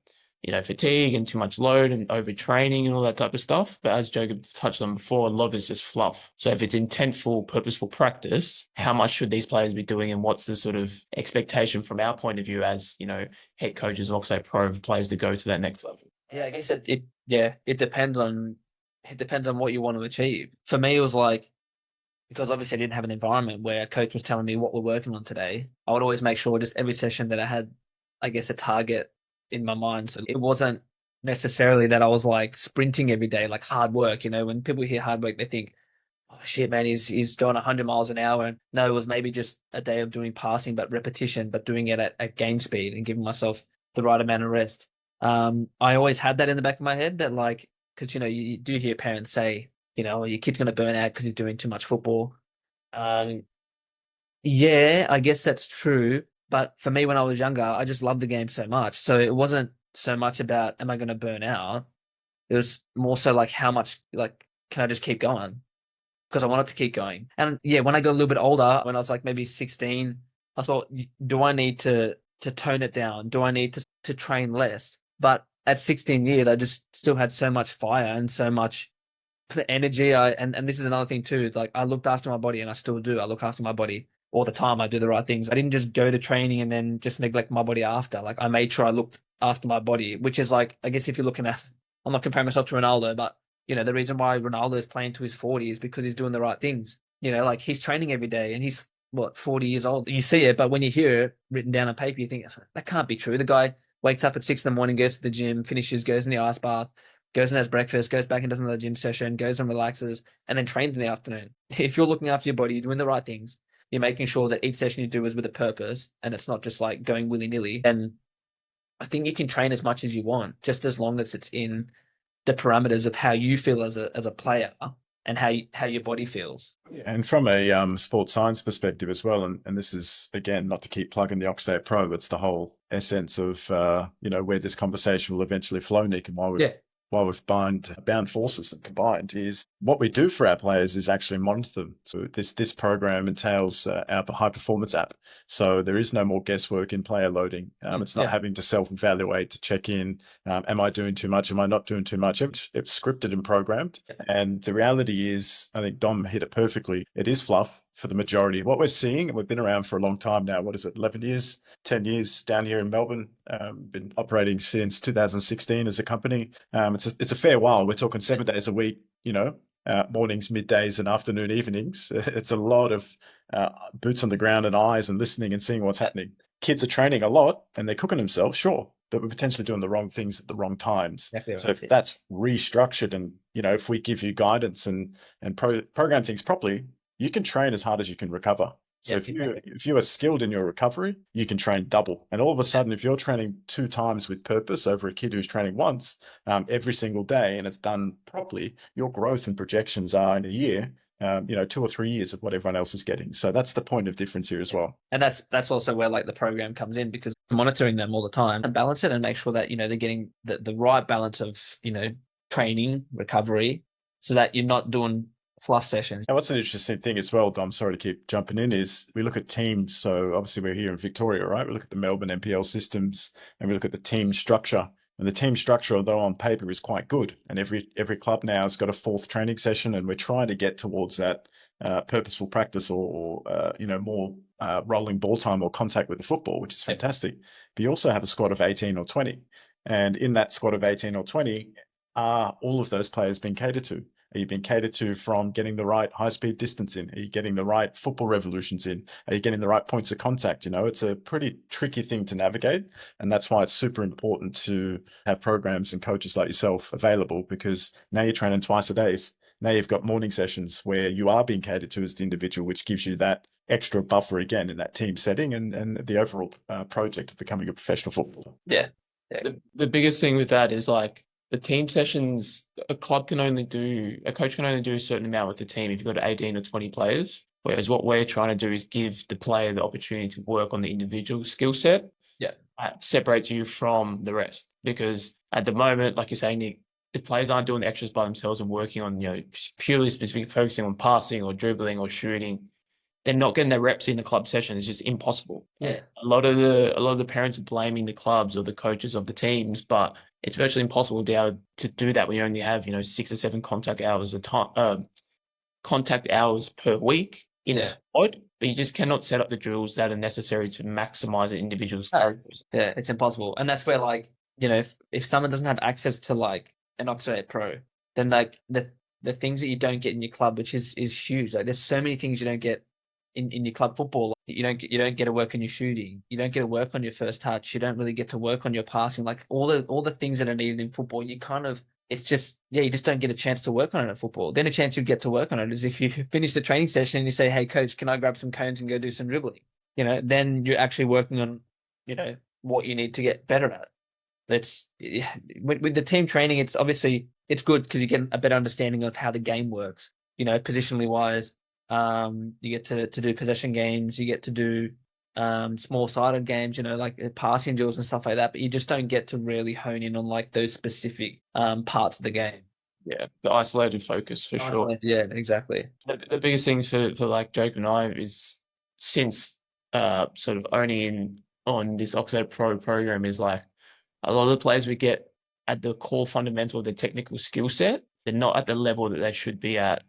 fatigue and too much load and overtraining and all that type of stuff. But as Jacob touched on before, a lot of it's just fluff. So if it's intentful, purposeful practice, how much should these players be doing? And what's the sort of expectation from our point of view as, head coaches of Oxidate Pro of players to go to that next level? Yeah, I guess it depends on what you want to achieve. For me, it was like, because obviously I didn't have an environment where a coach was telling me what we're working on today, I would always make sure just every session that I had, I guess, a target in my mind. So it wasn't necessarily that I was like sprinting every day, like hard work. When people hear hard work, they think, oh shit, man, he's going 100 miles an hour. And no, it was maybe just a day of doing passing, but repetition, but doing it at game speed and giving myself the right amount of rest. I always had that in the back of my head, that like, because, you do hear parents say, your kid's going to burn out because he's doing too much football. Yeah, I guess that's true. But for me, when I was younger, I just loved the game so much. So it wasn't so much about, am I going to burn out? It was more so like, how much, like, can I just keep going? Because I wanted to keep going. And yeah, when I got a little bit older, when I was like maybe 16, I thought, do I need to tone it down? Do I need to train less? But at 16 years, I just still had so much fire and so much energy. And this is another thing too. Like, I looked after my body, and I still do. I look after my body all the time. I do the right things. I didn't just go to training and then just neglect my body after. Like, I made sure I looked after my body, which is like, I guess if you're looking at, I'm not comparing myself to Ronaldo, but the reason why Ronaldo is playing to his 40s is because he's doing the right things. Like, he's training every day, and he's 40 years old. You see it, but when you hear it written down on paper, you think that can't be true. The guy wakes up at 6 in the morning, goes to the gym, finishes, goes in the ice bath, goes and has breakfast, goes back and does another gym session, goes and relaxes, and then trains in the afternoon. If you're looking after your body, you're doing the right things, you're making sure that each session you do is with a purpose, and it's not just like going willy-nilly, then I think you can train as much as you want, just as long as it's in the parameters of how you feel as a player and how your body feels. And from a sports science perspective as well, and this is, again, not to keep plugging the Oxidate Pro, but it's the whole essence of, where this conversation will eventually flow, Nick, and why we've while we've bound forces and combined, is what we do for our players is actually monitor them. So this program entails our high performance app. So there is no more guesswork in player loading. It's not having to self-evaluate to check in. Am I doing too much? Am I not doing too much? It's scripted and programmed. And the reality is, I think Dom hit it perfectly. It is fluff for the majority. What we're seeing, and we've been around for a long time now, what is it, 11 years, 10 years down here in Melbourne, been operating since 2016 as a company. It's a fair while. We're talking 7 days a week, mornings, middays, and afternoon evenings. It's a lot of boots on the ground and eyes and listening and seeing what's happening. Kids are training a lot and they're cooking themselves, sure, but we're potentially doing the wrong things at the wrong times. Exactly. So if that's restructured and, if we give you guidance and program things properly, you can train as hard as you can recover. So if you are skilled in your recovery, you can train double. And all of a sudden, if you're training 2 times with purpose over a kid who's training once every single day, and it's done properly, your growth and projections are in a year, 2 or 3 years of what everyone else is getting. So that's the point of difference here as well. And that's also where like the program comes in, because monitoring them all the time and balance it and make sure that, they're getting the right balance of, training, recovery, so that you're not doing fluff sessions. And what's an interesting thing as well, Dom, sorry to keep jumping in, is we look at teams. So obviously we're here in Victoria, right? We look at the Melbourne NPL systems and we look at the team structure. And the team structure, although on paper, is quite good. And every club now has got a 4th training session, and we're trying to get towards that purposeful practice or more rolling ball time or contact with the football, which is fantastic. But you also have a squad of 18 or 20. And in that squad of 18 or 20, are all of those players being catered to? Are you being catered to from getting the right high-speed distance in? Are you getting the right football revolutions in? Are you getting the right points of contact? It's a pretty tricky thing to navigate. And that's why it's super important to have programs and coaches like yourself available, because now you're training twice a day. Now you've got morning sessions where you are being catered to as the individual, which gives you that extra buffer again in that team setting and the overall project of becoming a professional footballer. Yeah. The biggest thing with that is like, the team sessions, a coach can only do a certain amount with the team if you've got 18 or 20 players. Whereas what we're trying to do is give the player the opportunity to work on the individual skill set. Yeah. Separates you from the rest. Because at the moment, like you say, Nick, if players aren't doing the extras by themselves and working on, purely specific, focusing on passing or dribbling or shooting, they're not getting their reps in the club session. It's just impossible. Yeah. A lot of the parents are blaming the clubs or the coaches of the teams, but it's virtually impossible to do that when you only have 6 or 7 contact hours per week in a squad. But you just cannot set up the drills that are necessary to maximize an individual's characters. Yeah, it's impossible. And that's where if someone doesn't have access to like an Oxidate Pro, then like the things that you don't get in your club, which is huge. Like there's so many things you don't get in your club football. You don't get to work on your shooting. You don't get to work on your first touch. You don't really get to work on your passing. Like all the things that are needed in football, you just don't get a chance to work on it at football. Then a chance you get to work on it is if you finish the training session and you say, "Hey coach, can I grab some cones and go do some dribbling?" Then you're actually working on, what you need to get better at. With the team training, it's obviously it's good because you get a better understanding of how the game works. Positionally wise. You get to do possession games, you get to do small-sided games, like passing drills and stuff like that, but you just don't get to really hone in on like those specific parts of the game. Yeah, the isolated focus for sure. Yeah, exactly. The biggest things for like Jake and I is since sort of owning in on this Oxidate Pro program is like a lot of the players we get at the core fundamental of the technical skill set, they're not at the level that they should be at,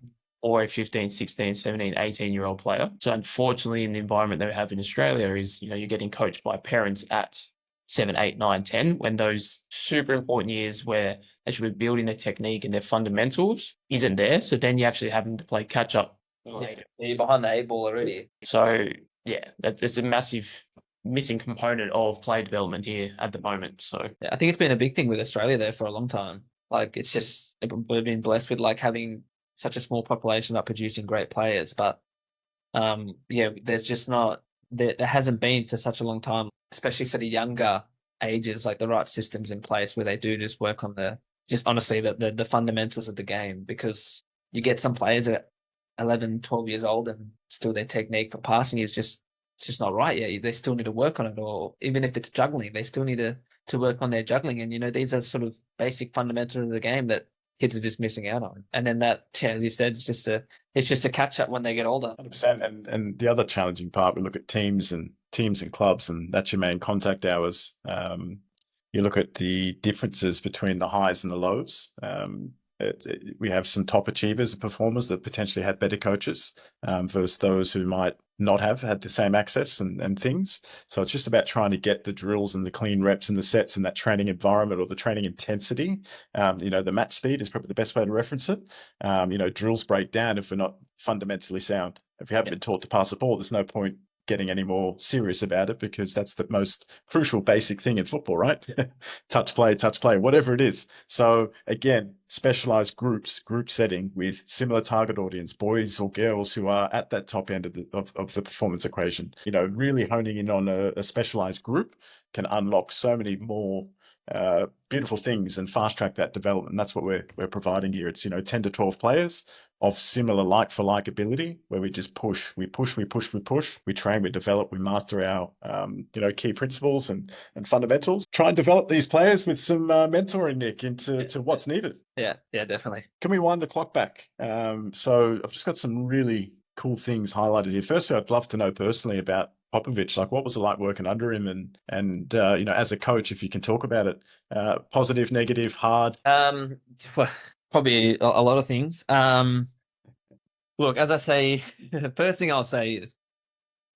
or a 15, 16, 17, 18-year-old player. So unfortunately, in the environment that we have in Australia is, you're getting coached by parents at 7, 8, 9, 10, when those super important years where they should be building their technique and their fundamentals isn't there. So then you're actually having to play catch up later. Yeah, you're behind the 8 ball already. So yeah, there's a massive missing component of player development here at the moment. So yeah, I think it's been a big thing with Australia there for a long time. Like it's just, we've been blessed with like having such a small population that producing great players, but there's just not there hasn't been for such a long time, especially for the younger ages, like the right systems in place where they do just work on the fundamentals of the game, because you get some players at 11, 12 years old and still their technique for passing is just not right yet. They still need to work on it, or even if it's juggling, they still need to to work on their juggling. And, these are sort of basic fundamentals of the game that kids are just missing out on. And then that, as you said, it's just a catch up when they get older. 100%. And the other challenging part, we look at teams and clubs, and that's your main contact hours. You look at the differences between the highs and the lows. We have some top achievers and performers that potentially had better coaches versus those who might not have had the same access and things. So it's just about trying to get the drills and the clean reps and the sets and that training environment or the training intensity. The match speed is probably the best way to reference it. Drills break down if we're not fundamentally sound. If you haven't been taught to pass a ball, there's no point getting any more serious about it, because that's the most crucial basic thing in football, right? touch play, whatever it is. So again, specialized group setting with similar target audience, boys or girls who are at that top end of the performance equation. Really honing in on a specialized group can unlock so many more beautiful things and fast track that development. And that's what we're providing here. It's 10 to 12 players of similar like for like ability, where we just push, we train, we develop, we master our key principles and fundamentals. Try and develop these players with some mentoring, Nick, into what's needed. Yeah, definitely. Can we wind the clock back? So I've just got some really cool things highlighted here. Firstly, I'd love to know personally about Popovich. Like, what was it like working under him, and as a coach, if you can talk about it, positive, negative, hard. Well, probably a lot of things. Look, as I say, the first thing I'll say is,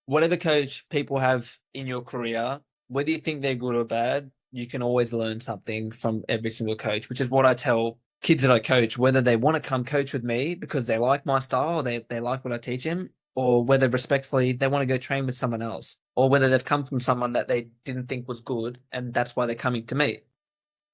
whatever coach people have in your career, whether you think they're good or bad, you can always learn something from every single coach, which is what I tell kids that I coach, whether they want to come coach with me because they like my style, or they like what I teach them, or whether respectfully they want to go train with someone else, or whether they've come from someone that they didn't think was good and that's why they're coming to me.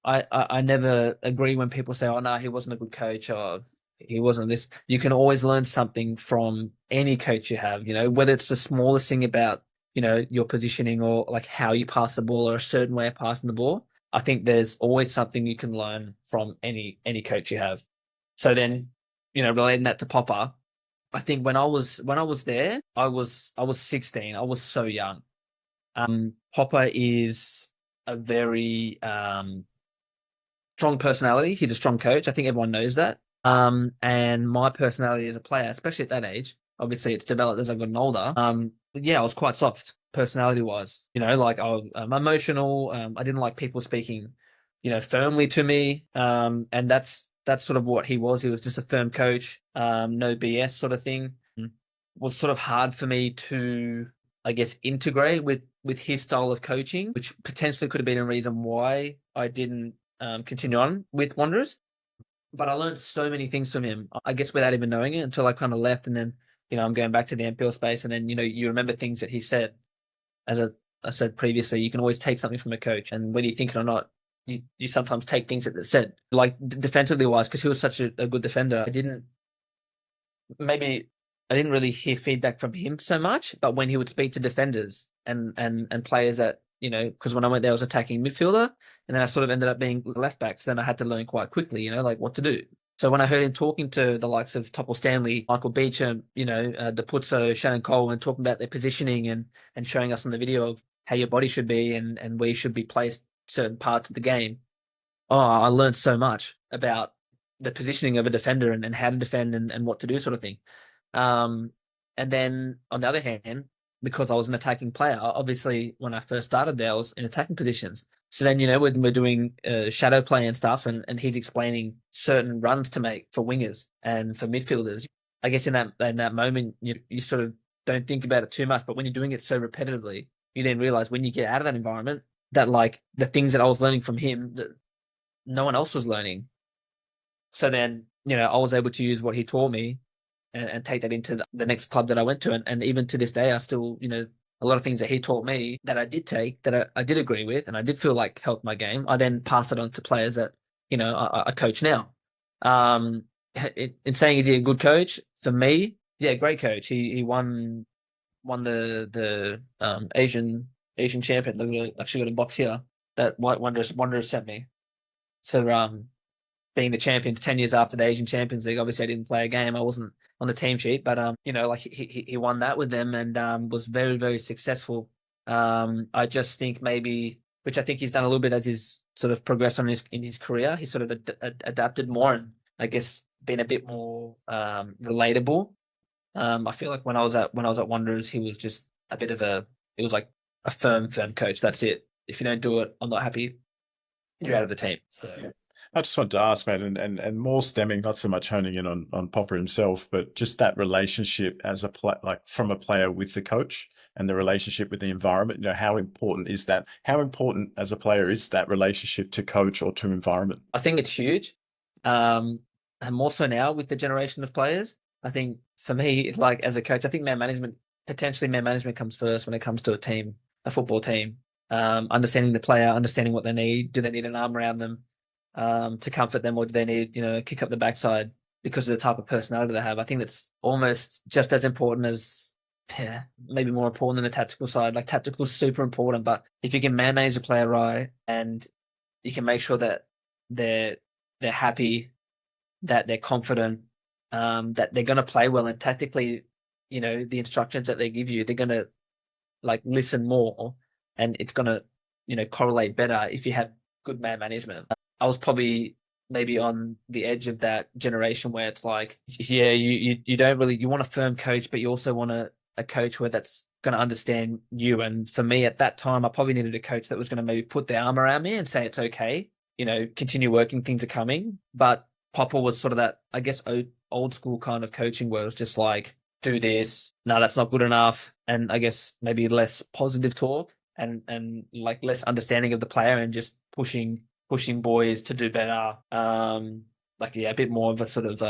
I never agree when people say, oh, no, he wasn't a good coach, or he wasn't this. You can always learn something from any coach you have, whether it's the smallest thing about, your positioning, or like how you pass the ball, or a certain way of passing the ball. I think there's always something you can learn from any coach you have. So then, relating that to Popper, I think when I was there, I was 16. I was so young. Popper is a very strong personality. He's a strong coach. I think everyone knows that. And my personality as a player, especially at that age, obviously it's developed as I've gotten older. I was quite soft personality wise, like I'm emotional. I didn't like people speaking, firmly to me. And that's sort of what he was. He was just a firm coach, no BS sort of thing. It was sort of hard for me to, I guess, integrate with his style of coaching, which potentially could have been a reason why I didn't continue on with Wanderers. But I learned so many things from him, I guess, without even knowing it, until I kind of left. And then, I'm going back to the NPL space, and then, you remember things that he said. As I said previously, you can always take something from a coach, and whether you think it or not, you sometimes take things that they said, like defensively wise, because he was such a good defender. I didn't really hear feedback from him so much, but when he would speak to defenders and players that, because when I went there, I was attacking midfielder, and then I sort of ended up being left back. So then I had to learn quite quickly, like what to do. So when I heard him talking to the likes of Topple Stanley, Michael Beecham, DePuzzo, Shannon Cole, and talking about their positioning and showing us on the video of how your body should be and where you should be placed certain parts of the game. Oh, I learned so much about the positioning of a defender and how to defend and what to do, sort of thing. And then on the other hand, because I was an attacking player, obviously when I first started there, I was in attacking positions. So then, when we're doing shadow play and stuff, and he's explaining certain runs to make for wingers and for midfielders, I guess in that moment, you sort of don't think about it too much. But when you're doing it so repetitively, you then realize when you get out of that environment that, like, the things that I was learning from him that no one else was learning. So then, I was able to use what he taught me and take that into the next club that I went to. And even to this day, I still, a lot of things that he taught me that I did take, that I did agree with, and I did feel like helped my game. I then pass it on to players that, I coach now. In saying, is he a good coach? For me, yeah, great coach. He won the Asian champion. I've actually got a box here that White Wanderers sent me for being the champions 10 years after the Asian Champions League. Obviously, I didn't play a game. I wasn't on the team sheet, but he won that with them and was very, very successful. I just think maybe which I think he's done a little bit as he's sort of progressed in his career. He's sort of adapted more and I guess been a bit more relatable. I feel like when I was at Wanderers, he was just a bit of it was like a firm coach. That's it. If you don't do it, I'm not happy. You're out of the team. So I just wanted to ask, mate, and more stemming, not so much honing in on Popper himself, but just that relationship as a like from a player with the coach and the relationship with the environment. You know, how important is that? How important as a player is that relationship to coach or to environment? I think it's huge. And more so now with the generation of players. I think for me, like as a coach, I think potentially man management comes first when it comes to a team, a football team. Understanding the player, understanding what they need. Do they need an arm around them to comfort them, or do they need, kick up the backside because of the type of personality they have? I think that's almost just as important as, maybe more important than the tactical side. Like tactical is super important, but if you can manage a player right and you can make sure that they're happy, that they're confident, that they're going to play well, and tactically, the instructions that they give you, they're going to like listen more, and it's going to correlate better if you have good man management. I was probably maybe on the edge of that generation where it's like, yeah, you don't really, you want a firm coach, but you also want a coach where that's going to understand you. And for me at that time, I probably needed a coach that was going to maybe put their arm around me and say it's okay, continue working, things are coming. But Popper was sort of that, I guess, old school kind of coaching where it was just like, do this, no, that's not good enough, and I guess maybe less positive talk and like less understanding of the player and just pushing boys to do better. A bit more of a sort of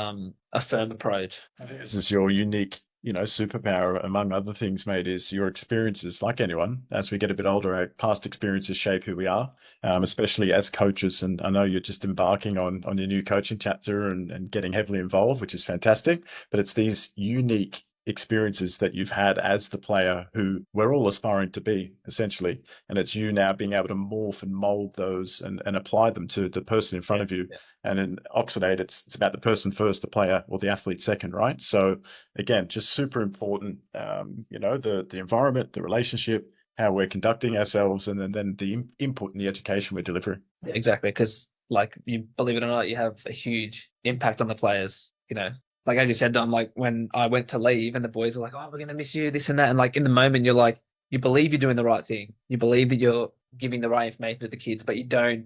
a firm approach. I think this is your unique, superpower, among other things, mate, is your experiences. Like anyone, as we get a bit older, our past experiences shape who we are, especially as coaches. And I know you're just embarking on your new coaching chapter and getting heavily involved, which is fantastic. But it's these unique experiences that you've had as the player who we're all aspiring to be, essentially. And it's you now being able to morph and mold those and apply them to the person in front of you. Yeah. And in Oxidate, it's about the person first, the player, or the athlete second, right? So again, just super important, the environment, the relationship, how we're conducting ourselves, and then the input and the education we're delivering. Yeah, exactly, because like you believe it or not, you have a huge impact on the players. Like as you said, Dom, like when I went to leave and the boys were like, "Oh, we're gonna miss you," this and that, and like in the moment, you're like, you believe you're doing the right thing, you believe that you're giving the right information to the kids, but you don't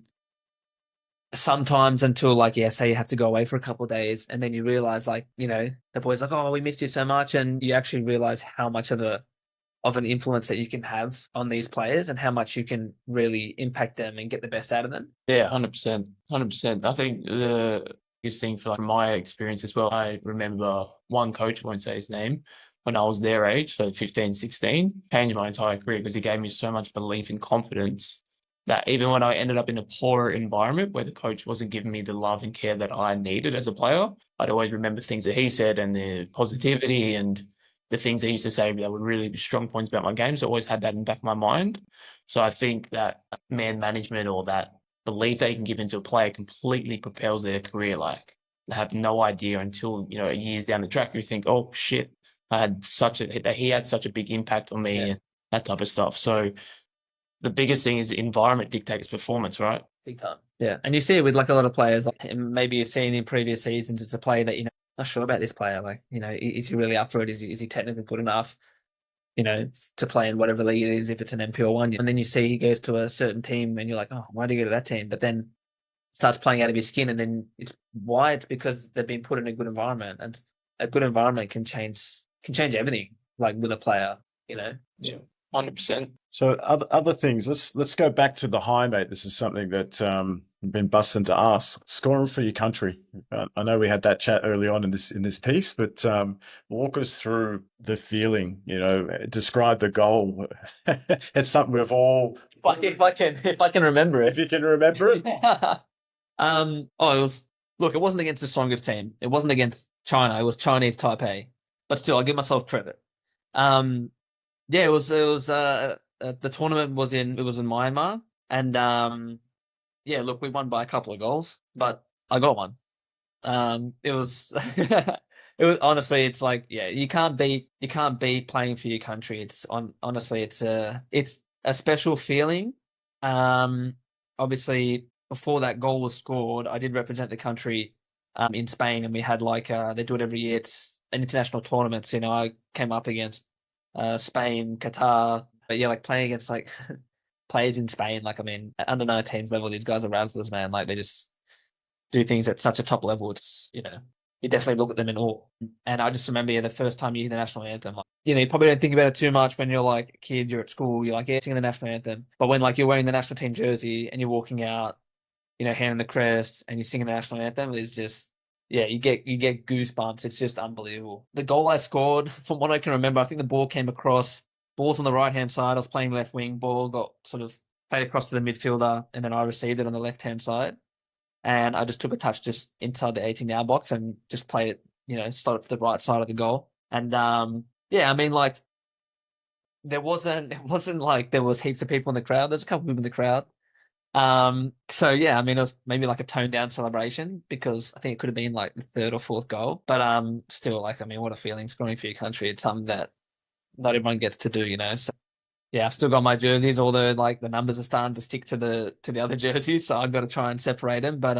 sometimes until like, say you have to go away for a couple of days, and then you realize like, the boys like, "Oh, we missed you so much," and you actually realize how much of an influence that you can have on these players and how much you can really impact them and get the best out of them. Yeah, 100%. 100%. I think the biggest thing for like my experience as well, I remember one coach, I won't say his name, when I was their age, so 15, 16, changed my entire career because he gave me so much belief and confidence that even when I ended up in a poorer environment where the coach wasn't giving me the love and care that I needed as a player, I'd always remember things that he said and the positivity and the things he used to say that were really strong points about my game. So I always had that in the back of my mind. So I think that man management or that belief they can give into a player completely propels their career. Like they have no idea until, years down the track, you think, oh shit, he had such a big impact on me and that type of stuff. So the biggest thing is environment dictates performance, right? Big time. Yeah. And you see it with like a lot of players, like maybe you've seen in previous seasons, it's a player that, not sure about this player. Like, is he really up for it? Is he technically good enough, to play in whatever league it is, if it's an NPL1? And then you see he goes to a certain team and you're like, oh, why do you go to that team? But then starts playing out of his skin, and then it's because they've been put in a good environment, and a good environment can change everything, like with a player, Yeah, 100%. So other things, let's go back to the high, mate. This is something that I've been busting to ask. Scoring for your country. I know we had that chat early on in this piece, but walk us through the feeling. Describe the goal. It's something we've all. If I can remember it. If you can remember it. It wasn't against the strongest team. It wasn't against China. It was Chinese Taipei. But still, I'll give myself credit. It was the tournament was in Myanmar, and we won by a couple of goals, but I got one. It was it was honestly, it's like, you can't beat playing for your country. Honestly, it's a special feeling. Obviously, before that goal was scored, I did represent the country in Spain, and we had like they do it every year. It's an international tournament. You know, I came up against Spain, Qatar, but yeah, like playing against like players in Spain. Like, I mean, at under 19s level, these guys are razzlers, man. Like, they just do things at such a top level. It's, you know, you definitely look at them in awe. And I just remember, yeah, the first time you hear the national anthem, like, you know, you probably don't think about it too much when you're like a kid, you're at school, you're like, yeah, singing the national anthem. But when like you're wearing the national team jersey and you're walking out, you know, handing the crest and you're singing the national anthem, it's just, yeah, you get goosebumps. It's just unbelievable. The goal I scored, from what I can remember, I think the ball came across, ball's on the right hand side. I was playing left wing, ball got sort of played across to the midfielder, and then I received it on the left hand side. And I just took a touch just inside the 18-yard box and just played it, you know, slid to the right side of the goal. And yeah, I mean, like, it wasn't like there was heaps of people in the crowd. There's a couple of people in the crowd. So yeah, I mean, it was maybe like a toned down celebration because I think it could have been like the third or fourth goal. But still, like, I mean, what a feeling scoring for your country. It's something that not everyone gets to do, you know. So yeah, I've still got my jerseys, although like the numbers are starting to stick to the other jerseys, so I've got to try and separate them. But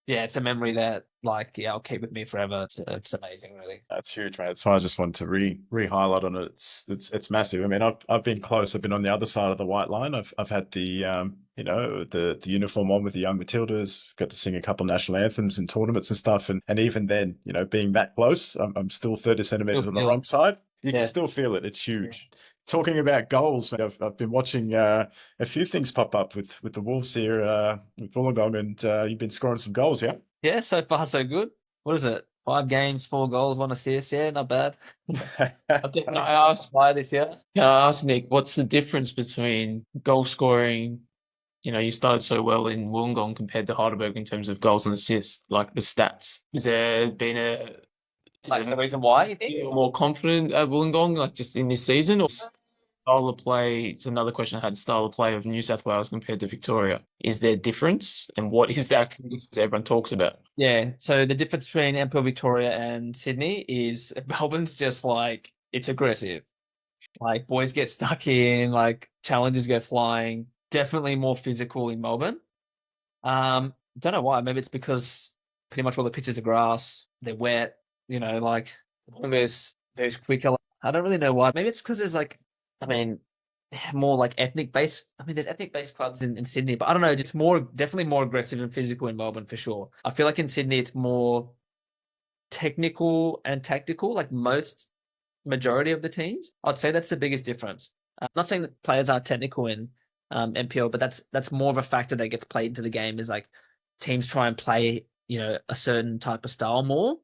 yeah, it's a memory that like, yeah, I'll keep with me forever. It's amazing, really. That's huge, mate. That's why I just wanted to re-highlight on it. It's massive. I mean, I've been close. I've been on the other side of the white line. I've had the you know, the uniform on with the young Matildas. Got to sing a couple of national anthems in tournaments and stuff. And even then, you know, being that close, I'm still 30 centimeters on the wrong side. You can still feel it. It's huge. Talking about goals, mate, I've been watching a few things pop up with the Wolves here with Wollongong, and you've been scoring some goals, yeah? Yeah, so far so good. What is it? 5 games, 4 goals, 1 assist. Yeah, not bad. I've definitely by this year. Can I ask Nick, what's the difference between goal scoring? You know, you started so well in Wollongong compared to Heidelberg in terms of goals and assists, like the stats. Has there been Like the reason why you think? you're more confident at Wollongong, like just in this season, or style of play? It's another question I had. Style of play of New South Wales compared to Victoria. Is there difference, and what is that difference everyone talks about? Yeah, so the difference between NPL Victoria and Sydney is Melbourne's just like, it's aggressive. Like, boys get stuck in, like challenges go flying. Definitely more physical in Melbourne. Don't know why. Maybe it's because pretty much all the pitches are grass. They're wet. You know, like there's quicker. I don't really know why. Maybe it's because there's like, I mean, more like ethnic based. I mean, there's ethnic based clubs in Sydney, but I don't know. It's definitely more aggressive and physical in Melbourne for sure. I feel like in Sydney it's more technical and tactical. Like most majority of the teams, I'd say that's the biggest difference. I'm not saying that players aren't technical in NPL, but that's more of a factor that gets played into the game. Is like teams try and play, you know, a certain type of style more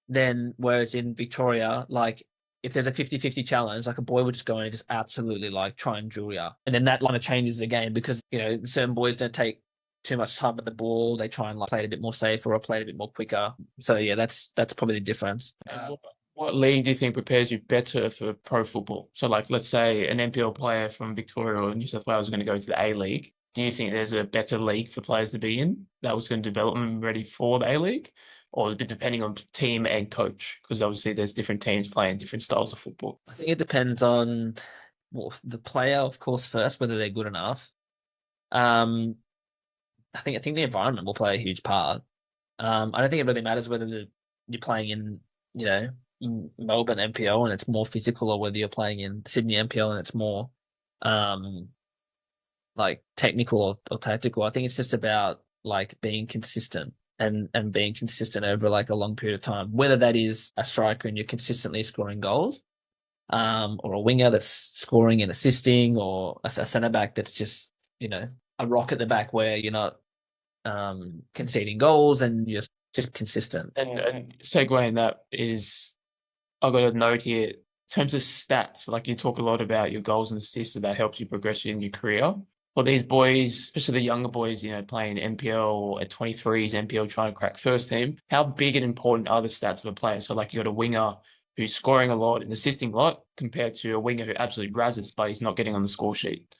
than whereas in Victoria, like if there's a 50-50 challenge, like a boy would just go in and just absolutely like try and drill you. And then that kind of changes the game because, you know, certain boys don't take too much time with the ball. They try and like play it a bit more safer or play it a bit more quicker. So yeah, that's probably the difference. What league do you think prepares you better for pro football? So, like, let's say an NPL player from Victoria or New South Wales is going to go to the A League. Do you think there's a better league for players to be in that was going to develop them ready for the A League? Or depending on team and coach? Because obviously there's different teams playing different styles of football. I think it depends on the player, of course, first, whether they're good enough. I think the environment will play a huge part. I don't think it really matters whether you're playing in, you know, Melbourne NPL and it's more physical, or whether you're playing in Sydney NPL and it's more like technical or tactical. I think it's just about like being consistent and being consistent over like a long period of time, whether that is a striker and you're consistently scoring goals, or a winger that's scoring and assisting, or a centre back that's just, you know, a rock at the back where you're not conceding goals and you're just consistent. And segueing that is, I've got a note here. In terms of stats, like you talk a lot about your goals and assists, that helps you progress in your career. Well, these boys, especially the younger boys, you know, playing NPL at 23s, NPL trying to crack first team, how big and important are the stats of a player? So, like, you got a winger who's scoring a lot and assisting a lot compared to a winger who absolutely razzes, but he's not getting on the score sheet.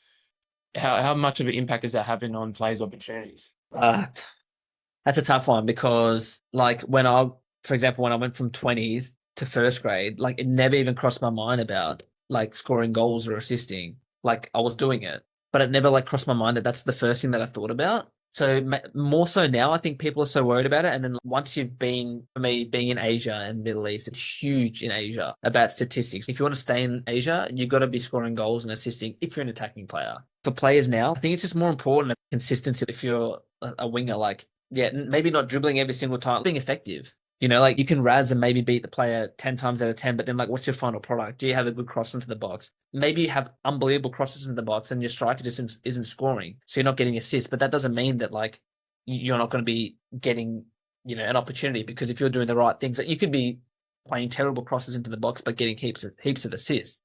How much of an impact is that having on players' opportunities? That's a tough one because, like, for example, when I went from 20s to first grade, like, it never even crossed my mind about like scoring goals or assisting. Like, I was doing it, but it never like crossed my mind that that's the first thing that I thought about. So more so now, I think people are so worried about it. And then once you've been, for me, being in Asia and Middle East, it's huge in Asia about statistics. If you want to stay in Asia, you've got to be scoring goals and assisting if you're an attacking player. For players now, I think it's just more important consistency. If you're a winger, like, yeah, maybe not dribbling every single time, being effective. You know, like you can razz and maybe beat the player 10 times out of 10, but then like, what's your final product? Do you have a good cross into the box? Maybe you have unbelievable crosses into the box and your striker just isn't scoring. So you're not getting assists, but that doesn't mean that like you're not going to be getting, you know, an opportunity, because if you're doing the right things, that you could be playing terrible crosses into the box, but getting heaps of assists.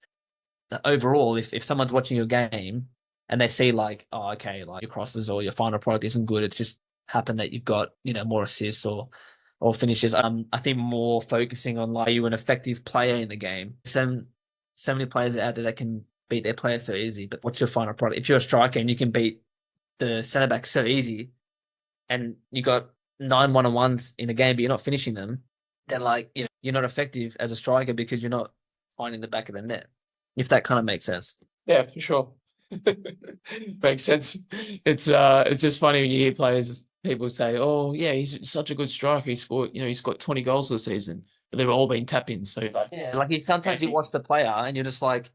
Overall, if someone's watching your game and they see like, oh, okay, like your crosses or your final product isn't good, it's just happened that you've got, you know, more assists or finishes. I think more focusing on like, are you an effective player in the game? So many players out there that can beat their players so easy, but what's your final product? If you're a striker and you can beat the centre back so easy, and you got 9 1-on-1s in a game, but you're not finishing them, then like, you know, you're not effective as a striker because you're not finding the back of the net. If that kind of makes sense. Yeah, for sure. Makes sense. It's just funny when you hear players, people say, "Oh, yeah, he's such a good striker. He's got 20 goals this season," but they've all been tap-ins. So like, Yeah, like sometimes you watch the player and you're just like,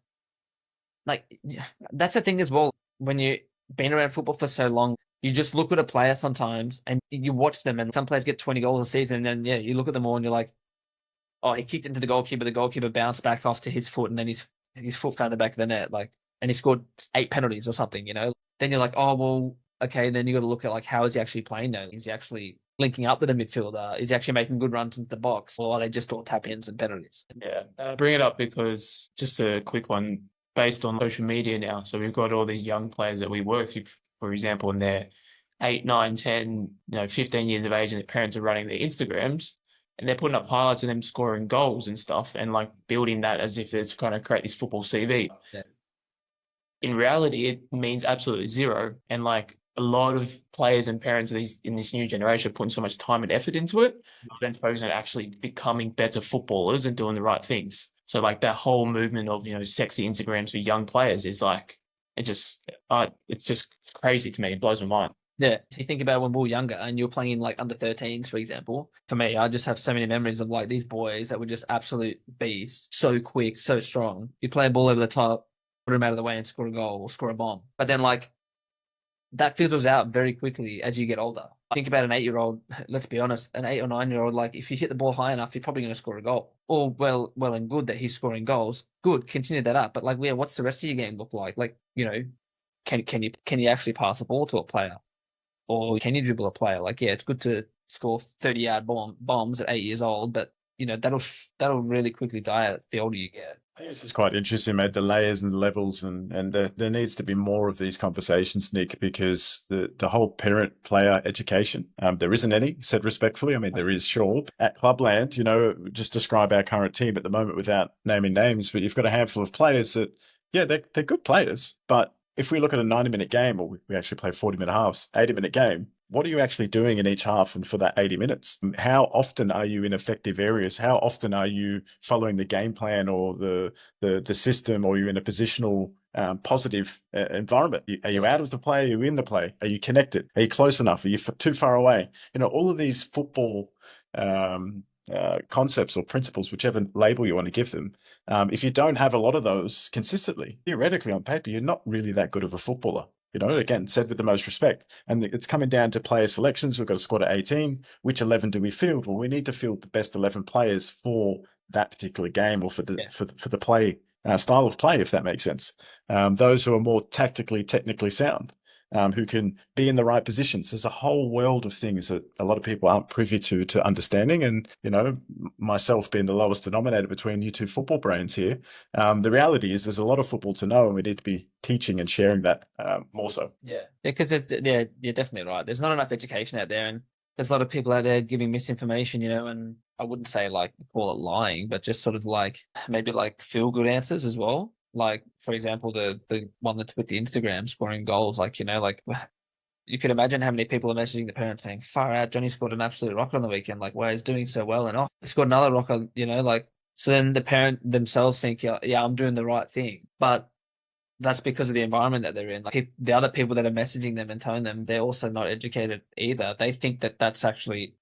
that's the thing as well. When you've been around football for so long, you just look at a player sometimes and you watch them, and some players get 20 goals a season, and then yeah, you look at them all and you're like, oh, he kicked into the goalkeeper bounced back off to his foot, and then his foot found the back of the net, like, and he scored 8 penalties or something, you know. Then you're like, oh well, okay. Then you got to look at like, how is he actually playing now? Is he actually linking up with a midfielder? Is he actually making good runs into the box, or are they just all tap ins and penalties? yeah, bring it up because just a quick one based on social media now. So we've got all these young players that we work with, for example, and they're 8, 9, 10, 15 years of age, and their parents are running their Instagrams, and they're putting up highlights of them scoring goals and stuff, and like building that as if it's kind of create this football CV. Yeah. In reality, it means absolutely zero. And like a lot of players and parents in this new generation are putting so much time and effort into it, then focusing on actually becoming better footballers and doing the right things. So like that whole movement of, sexy Instagrams for young players is like, it's just crazy to me. It blows my mind. Yeah, if you think about when we were younger and you're playing in like under 13s, for example, for me, I just have so many memories of like these boys that were just absolute beasts, so quick, so strong. You play a ball over the top, put them out of the way and score a goal or score a bomb. But then like that fizzles out very quickly as you get older. Think about an 8-year-old, let's be honest, an 8 or 9-year-old, like if you hit the ball high enough, you're probably going to score a goal. Or well and good that he's scoring goals. Good, continue that up. But like, yeah, what's the rest of your game look like? Like, can you actually pass a ball to a player? Or can you dribble a player? Like, yeah, it's good to score 30-yard bombs at 8 years old, but that'll really quickly die out the older you get. I think it's just quite interesting, mate, the layers and the levels, and there needs to be more of these conversations, Nick, because the whole parent-player education, there isn't any, said respectfully. I mean, there is, sure. At Clubland, just describe our current team at the moment without naming names, but you've got a handful of players that, yeah, they're good players, but if we look at a 90-minute game, or we actually play 40-minute halves, 80-minute game, what are you actually doing in each half and for that 80 minutes? How often are you in effective areas? How often are you following the game plan or the system, or are you in a positional positive environment? Are you out of the play? Are you in the play? Are you connected? Are you close enough? Are you too far away? All of these football concepts or principles, whichever label you want to give them, if you don't have a lot of those consistently, theoretically on paper, you're not really that good of a footballer. Again, said with the most respect. And it's coming down to player selections. We've got a squad of 18. Which 11 do we field? Well, we need to field the best 11 players for that particular game, or for the play style of play, if that makes sense. Those who are more tactically, technically sound. Who can be in the right positions. There's a whole world of things that a lot of people aren't privy to understanding. And, myself being the lowest denominator between you two football brains here, the reality is there's a lot of football to know, and we need to be teaching and sharing that more so. Yeah, because you're definitely right. There's not enough education out there, and there's a lot of people out there giving misinformation, and I wouldn't say like call it lying, but just sort of like maybe like feel good answers as well. Like, for example, the one that's with the Instagram scoring goals, like, like you can imagine how many people are messaging the parents saying, far out, Johnny scored an absolute rocket on the weekend. Like, wow, he's doing so well. And he scored another rocket, like, so then the parent themselves think, yeah, I'm doing the right thing. But that's because of the environment that they're in. Like the other people that are messaging them and telling them, they're also not educated either. They think that that's actually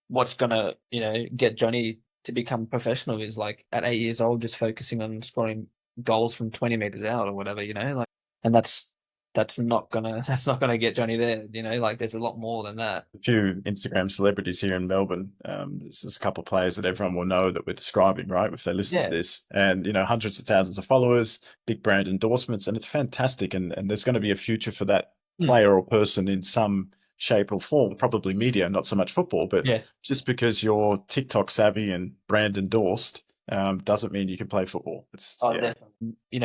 what's gonna, get Johnny to become professional, is like at 8 years old, just focusing on scoring goals from 20 meters out or whatever, like, and that's not gonna get Johnny there, like there's a lot more than that. A few Instagram celebrities here in Melbourne. There's a couple of players that everyone will know that we're describing, right? If they listen Yeah. to this, and hundreds of thousands of followers, big brand endorsements, and it's fantastic. And there's going to be a future for that player or person in some shape or form. Probably media, not so much football, but Yeah. just because you're TikTok savvy and brand endorsed doesn't mean you can play football. Definitely.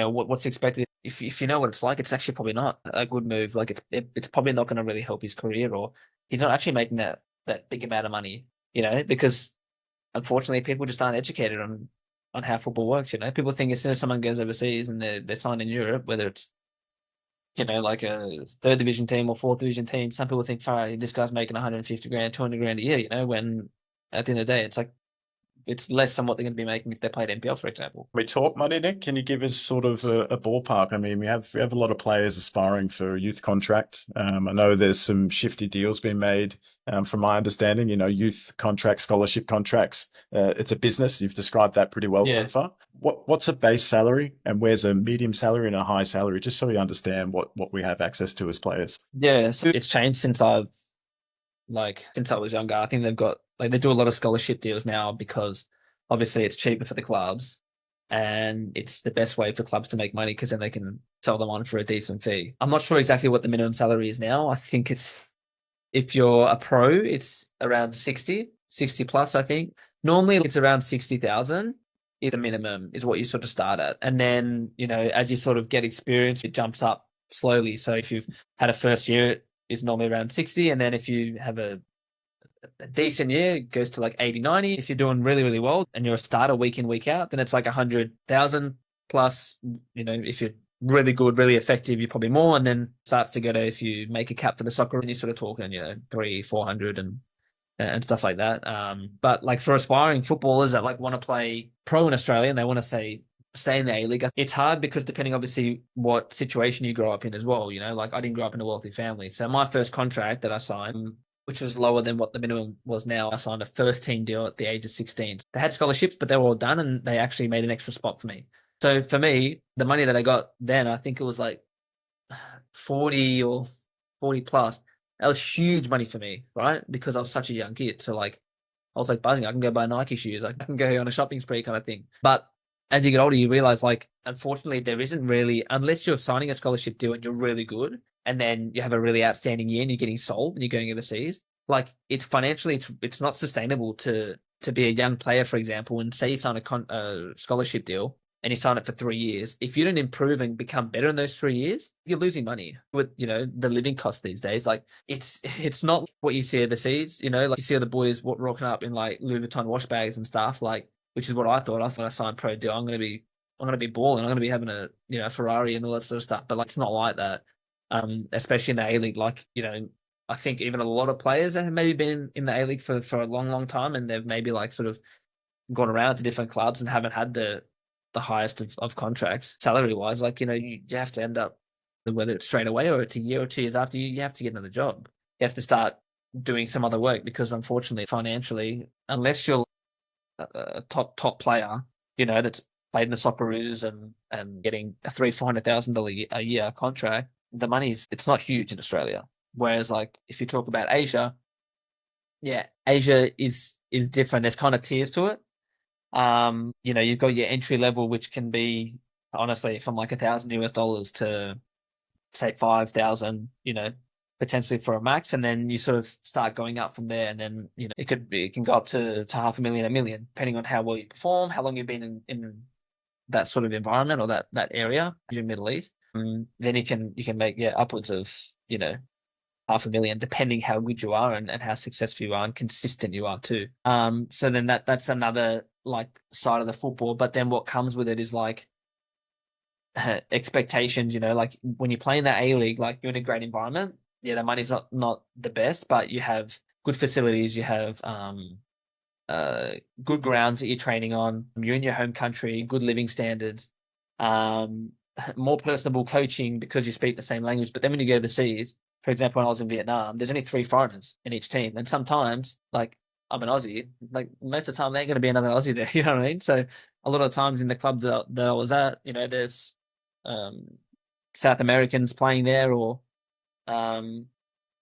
What's expected. If you know what it's like, it's actually probably not a good move. Like it's probably not going to really help his career, or he's not actually making that big amount of money. Because unfortunately, people just aren't educated on how football works. People think as soon as someone goes overseas and they're signed in Europe, whether it's like a third division team or fourth division team, some people think, "Fine, this guy's making 150 grand, 200 grand a year." When at the end of the day, it's like it's less than what they're going to be making if they played NPL, for example. We talk money, Nick. Can you give us sort of a ballpark? I mean, we have a lot of players aspiring for a youth contract. I know there's some shifty deals being made. From my understanding, youth contracts, scholarship contracts. It's a business. You've described that pretty well so far. What's a base salary, and where's a medium salary and a high salary? Just so we understand what we have access to as players. Yeah, so it's changed since I was younger. I think they've got they do a lot of scholarship deals now because obviously it's cheaper for the clubs and it's the best way for clubs to make money because then they can sell them on for a decent fee. I'm not sure exactly what the minimum salary is now. I think if you're a pro, it's around 60 plus, I think. Normally it's around 60,000 is the minimum, is what you sort of start at. And then, as you sort of get experience, it jumps up slowly. So if you've had a first year, it's normally around 60. And then if you have a decent year, it goes to like 80, 90. If you're doing really, really well and you're a starter week in, week out, then it's like 100,000 plus. If you're really good, really effective, you're probably more. And then starts to go to, if you make a cap for the soccer, and you're sort of talking, 300-400 and stuff like that. But like for aspiring footballers that like want to play pro in Australia and they want to stay in the A-League, it's hard because depending obviously what situation you grow up in as well, like I didn't grow up in a wealthy family. So my first contract that I signed, which was lower than what the minimum was now, I signed a first team deal at the age of 16. They had scholarships, but they were all done and they actually made an extra spot for me. So for me, the money that I got then, I think it was like 40 or 40 plus. That was huge money for me, right? Because I was such a young kid. So like, I was like buzzing. I can go buy Nike shoes. I can go on a shopping spree kind of thing. But as you get older, you realize like, unfortunately, there isn't really, unless you're signing a scholarship deal and you're really good, and then you have a really outstanding year and you're getting sold and you're going overseas, like it's financially, it's not sustainable to be a young player, for example, and say you sign a scholarship deal and you sign it for 3 years. If you don't improve and become better in those 3 years, you're losing money with, the living costs these days. Like it's not what you see overseas, like you see the boys rocking up in like Louis Vuitton wash bags and stuff, like, which is what I thought. I thought I signed pro deal. I'm going to be balling. I'm going to be having a Ferrari and all that sort of stuff. But like, it's not like that. Especially in the A-League, like, I think even a lot of players that have maybe been in the A-League for a long, long time, and they've maybe like sort of gone around to different clubs and haven't had the highest of contracts salary wise. Like, you have to end up, whether it's straight away or it's a year or 2 years after, you have to get another job. You have to start doing some other work because unfortunately, financially, unless you're a top player, that's played in the Socceroos and getting a $300,000-400,000 a year contract, the it's not huge in Australia. Whereas like if you talk about Asia, yeah, Asia is different. There's kind of tiers to it. You've got your entry level, which can be honestly from like $1,000 to say 5,000, potentially for a max, and then you sort of start going up from there, and then it can go up to $500,000, $1 million, depending on how well you perform, how long you've been in that sort of environment or that area in Middle East. Then you can make upwards of $500,000, depending how good you are and how successful you are and consistent you are too. So then that's another like side of the football. But then what comes with it is like expectations. Like when you play in the A-League, like you're in a great environment. Yeah, the money's not the best, but you have good facilities. You have good grounds that you're training on. You're in your home country, good living standards. more personable coaching because you speak the same language. But then when you go overseas, for example, when I was in Vietnam, there's only 3 foreigners in each team, and sometimes like I'm an Aussie, like most of the time there ain't going to be another Aussie there. You know what I mean? So a lot of times in the club that I was at, there's um, South Americans playing there, or um,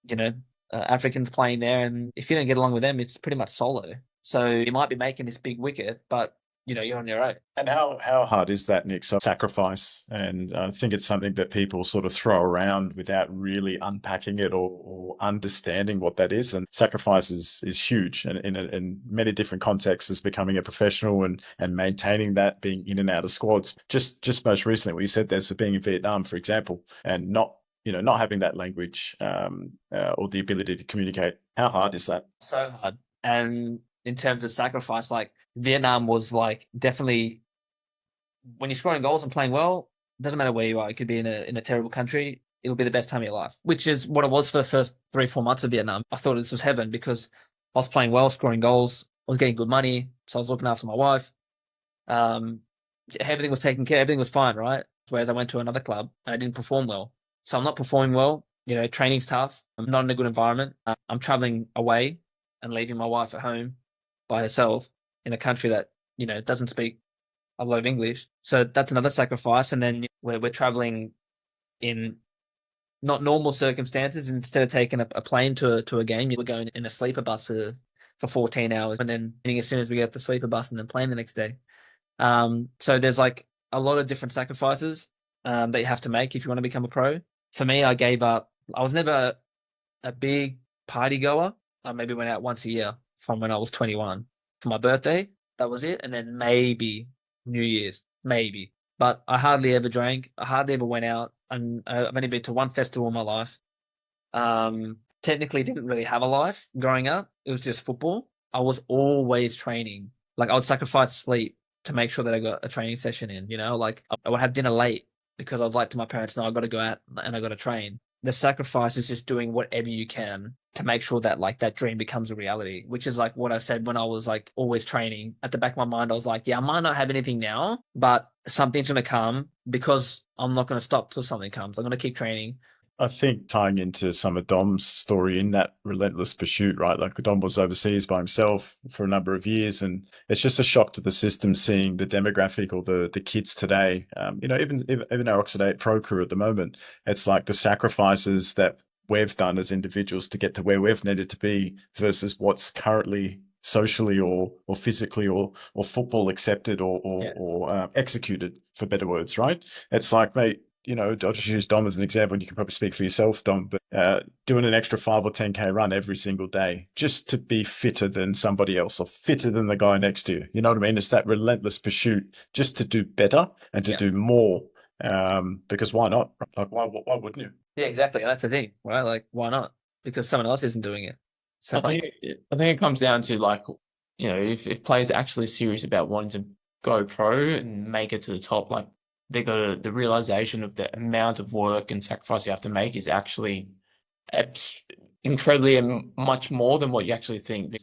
you know, Africans playing there, and if you don't get along with them, it's pretty much solo. So you might be making this big wicket, but you're on your own. And how hard is that, Nick? So sacrifice, and I think it's something that people sort of throw around without really unpacking it or understanding what that is. And sacrifice is huge, and in many different contexts, as becoming a professional and maintaining that, being in and out of squads. Just most recently, what you said there's being in Vietnam, for example, and not having that language or the ability to communicate. How hard is that? So hard. And in terms of sacrifice, like Vietnam was like definitely when you're scoring goals and playing well, doesn't matter where you are. It could be in a terrible country. It'll be the best time of your life, which is what it was for the first 3-4 months of Vietnam. I thought this was heaven because I was playing well, scoring goals, I was getting good money, so I was looking after my wife. Um, everything was taken care, everything was fine, right? Whereas I went to another club and I didn't perform well. So I'm not performing well. Training's tough. I'm not in a good environment. I'm traveling away and leaving my wife at home by herself in a country that doesn't speak a lot of English. So that's another sacrifice. And then we're traveling in not normal circumstances. Instead of taking a plane to a game, we're going in a sleeper bus for 14 hours, and then as soon as we get off the sleeper bus and then playing the next day. So there's like a lot of different sacrifices that you have to make if you want to become a pro. For me, I gave up. I was never a big party goer. I maybe went out once a year from when I was 21 for my birthday. That was it. And then maybe New Year's, maybe. But I hardly ever drank. I hardly ever went out. And I've only been to one festival in my life. Technically didn't really have a life growing up. It was just football. I was always training. Like I would sacrifice sleep to make sure that I got a training session in, like I would have dinner late because I was like to my parents, no, I got to go out and I got to train. The sacrifice is just doing whatever you can to make sure that like that dream becomes a reality, which is like what I said when I was like always training. At the back of my mind, I was like, yeah, I might not have anything now, but something's going to come because I'm not going to stop till something comes. I'm going to keep training. I think tying into some of Dom's story in that relentless pursuit, right? Like Dom was overseas by himself for a number of years, and it's just a shock to the system seeing the demographic or the kids today. Even our Oxidate Pro crew at the moment, it's like the sacrifices that we've done as individuals to get to where we've needed to be versus what's currently socially or physically or football accepted or executed, for better words, right? It's like, mate, I'll just use Dom as an example, and you can probably speak for yourself, Dom, but doing an extra 5 or 10K run every single day just to be fitter than somebody else or fitter than the guy next to you. You know what I mean? It's that relentless pursuit just to do better and to do more. Because why not? Like, why wouldn't you? Yeah, exactly. And that's the thing, right? Like, why not? Because someone else isn't doing it. So I think it comes down to like, if players are actually serious about wanting to go pro and make it to the top, like the realization of the amount of work and sacrifice you have to make is actually incredibly and much more than what you actually think.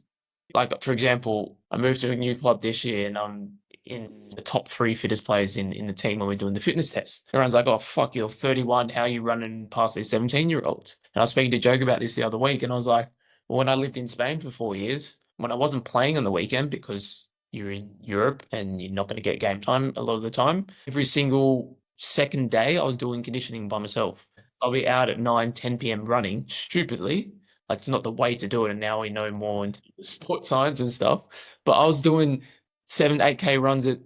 Like, for example, I moved to a new club this year and I'm in the top 3 fittest players in the team when we're doing the fitness test. Everyone's like, oh, fuck, you're 31. How are you running past these 17-year-olds? And I was speaking to Joke about this the other week, and I was like, well, when I lived in Spain for 4 years, when I wasn't playing on the weekend because you're in Europe and you're not going to get game time a lot of the time, every single second day I was doing conditioning by myself. I'll be out at 9, 10 p.m. running stupidly. Like, it's not the way to do it. And now we know more into sports science and stuff. But I was doing 7, 8K runs at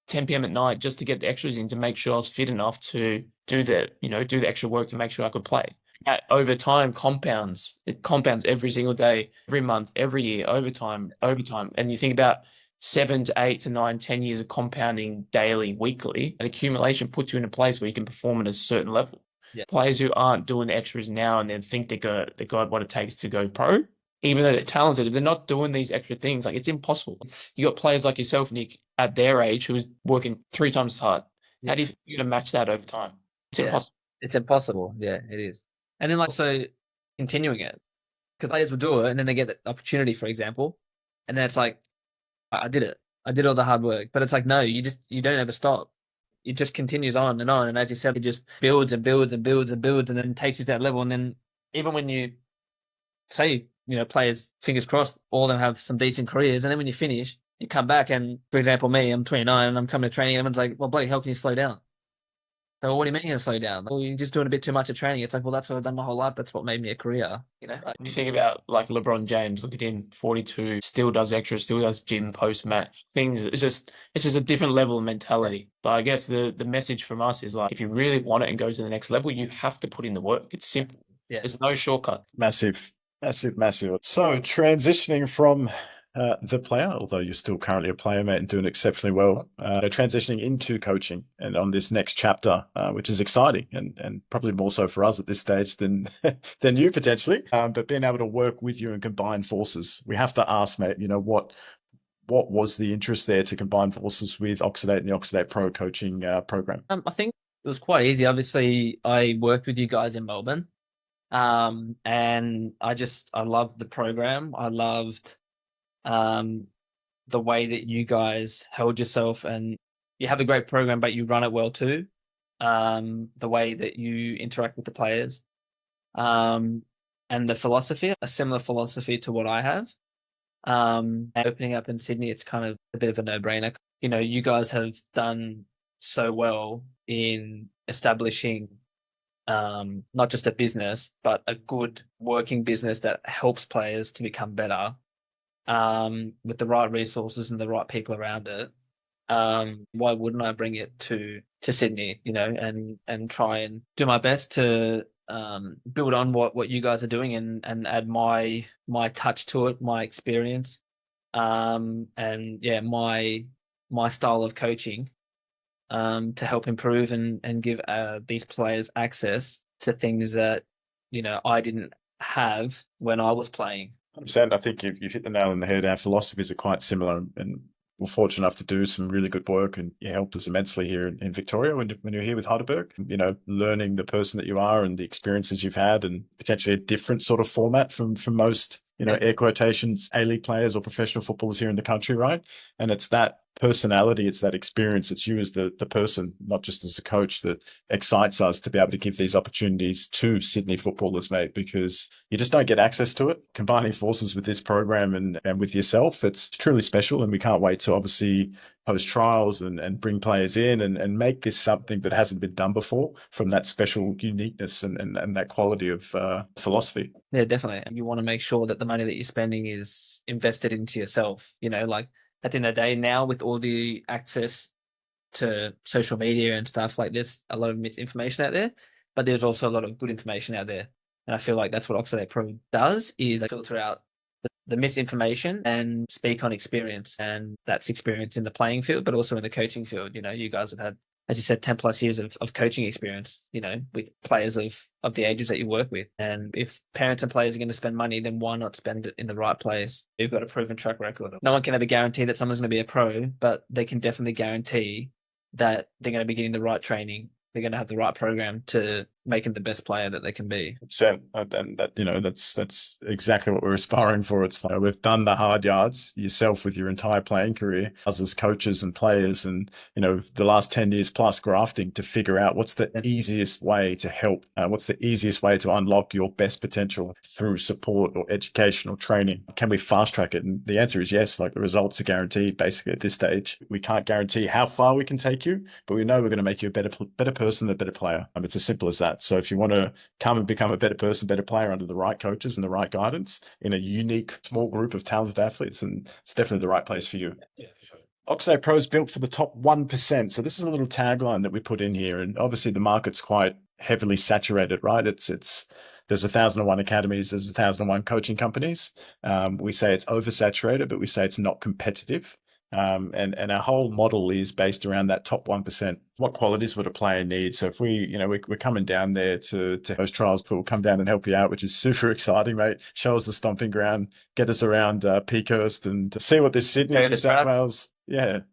10 p.m. at night just to get the extras in to make sure I was fit enough to do the extra work to make sure I could play. Over time compounds. It compounds every single day, every month, every year, over time. And you think about 7 to 8 to 9, 10 years of compounding daily, weekly, and accumulation puts you in a place where you can perform at a certain level. Yeah. Players who aren't doing the extras now and then think they got what it takes to go pro, even though they're talented, if they're not doing these extra things, like it's impossible. You got players like yourself, Nick, at their age who's working 3 times as hard. Yeah. How do you going to match that over time? It's impossible. It's impossible. Yeah, it is. And then like also continuing it, because players will do it and then they get the opportunity, for example, and then it's like, I did it. I did all the hard work, but it's like, no, you don't ever stop. it just continues on. And as you said, it just builds and builds and builds and builds, and then takes you to that level. And then even when you say, players, fingers crossed, all of them have some decent careers, and then when you finish, you come back and, for example, me, I'm 29 and I'm coming to training, and everyone's like, well, bloody hell, can you slow down? So, well, what do you mean you're slow down? Well, you're just doing a bit too much of training. It's like, well, that's what I've done my whole life. That's what made me a career. When you think about like LeBron James, look at him, 42, still does extra, still does gym post match things. It's just a different level of mentality. But I guess the message from us is like, if you really want it and go to the next level, you have to put in the work. It's simple. Yeah. There's no shortcut. Massive. So transitioning from the player, although you're still currently a player, mate, and doing exceptionally well, transitioning into coaching and on this next chapter, which is exciting and probably more so for us at this stage than than you potentially. But being able to work with you and combine forces, we have to ask, mate, what was the interest there to combine forces with Oxidate and the Oxidate Pro coaching program? I think it was quite easy. Obviously, I worked with you guys in Melbourne, and I loved the program. I loved the way that you guys held yourself, and you have a great program, but you run it well too. The way that you interact with the players, and the philosophy, a similar philosophy to what I have. Opening up in Sydney, it's kind of a bit of a no-brainer. You guys have done so well in establishing not just a business, but a good working business that helps players to become better, with the right resources and the right people around it. Why wouldn't I bring it to Sydney, and try and do my best to build on what you guys are doing and add my touch to it, my experience, and yeah, my style of coaching, to help improve and give these players access to things that I didn't have when I was playing. I think you've hit the nail on the head. Our philosophies are quite similar, and we're fortunate enough to do some really good work, and you helped us immensely here in Victoria when you're here with Heidelberg. Learning the person that you are and the experiences you've had, and potentially a different sort of format from most, air quotations, A-League players or professional footballers here in the country, right? And it's that personality, it's that experience, it's you as the person, not just as a coach, that excites us to be able to give these opportunities to Sydney footballers, mate, because you just don't get access to it. Combining forces with this program and with yourself, it's truly special, and we can't wait to obviously host trials and bring players in and make this something that hasn't been done before, from that special uniqueness and that quality of philosophy. Yeah, definitely. And you want to make sure that the money that you're spending is invested into yourself. Like at the end of the day, now with all the access to social media and stuff like this, a lot of misinformation out there, but there's also a lot of good information out there. And I feel like that's what Oxidate Pro does, is they filter out the misinformation and speak on experience. And that's experience in the playing field, but also in the coaching field. You guys have had, as you said, 10 plus years of coaching experience, with players of the ages that you work with. And if parents and players are going to spend money, then why not spend it in the right place? You've got a proven track record. No one can ever guarantee that someone's going to be a pro, but they can definitely guarantee that they're going to be getting the right training. They're going to have the right program to make them the best player that they can be. And that, that's exactly what we're aspiring for. It's like, we've done the hard yards yourself with your entire playing career, us as coaches and players, and the last 10 years plus grafting to figure out what's the easiest way to help, what's the easiest way to unlock your best potential through support or educational training. Can we fast track it? And the answer is yes. Like, the results are guaranteed basically at this stage. We can't guarantee how far we can take you, but we know we're going to make you a better person, a better player. It's as simple as that. So if you want to come and become a better person, better player under the right coaches and the right guidance in a unique small group of talented athletes, and it's definitely the right place for you. Yeah, for sure. Oxidate Pro is built for the top 1%. So this is a little tagline that we put in here. And obviously the market's quite heavily saturated, right? There's 1,001 academies, there's 1,001 coaching companies. We say it's oversaturated, but we say it's not competitive. And our whole model is based around that top 1%. What qualities would a player need? So if we're coming down there to host trials, but we'll come down and help you out, which is super exciting, mate. Show us the stomping ground, get us around Peakhurst, and to see what this Sydney, South Wales,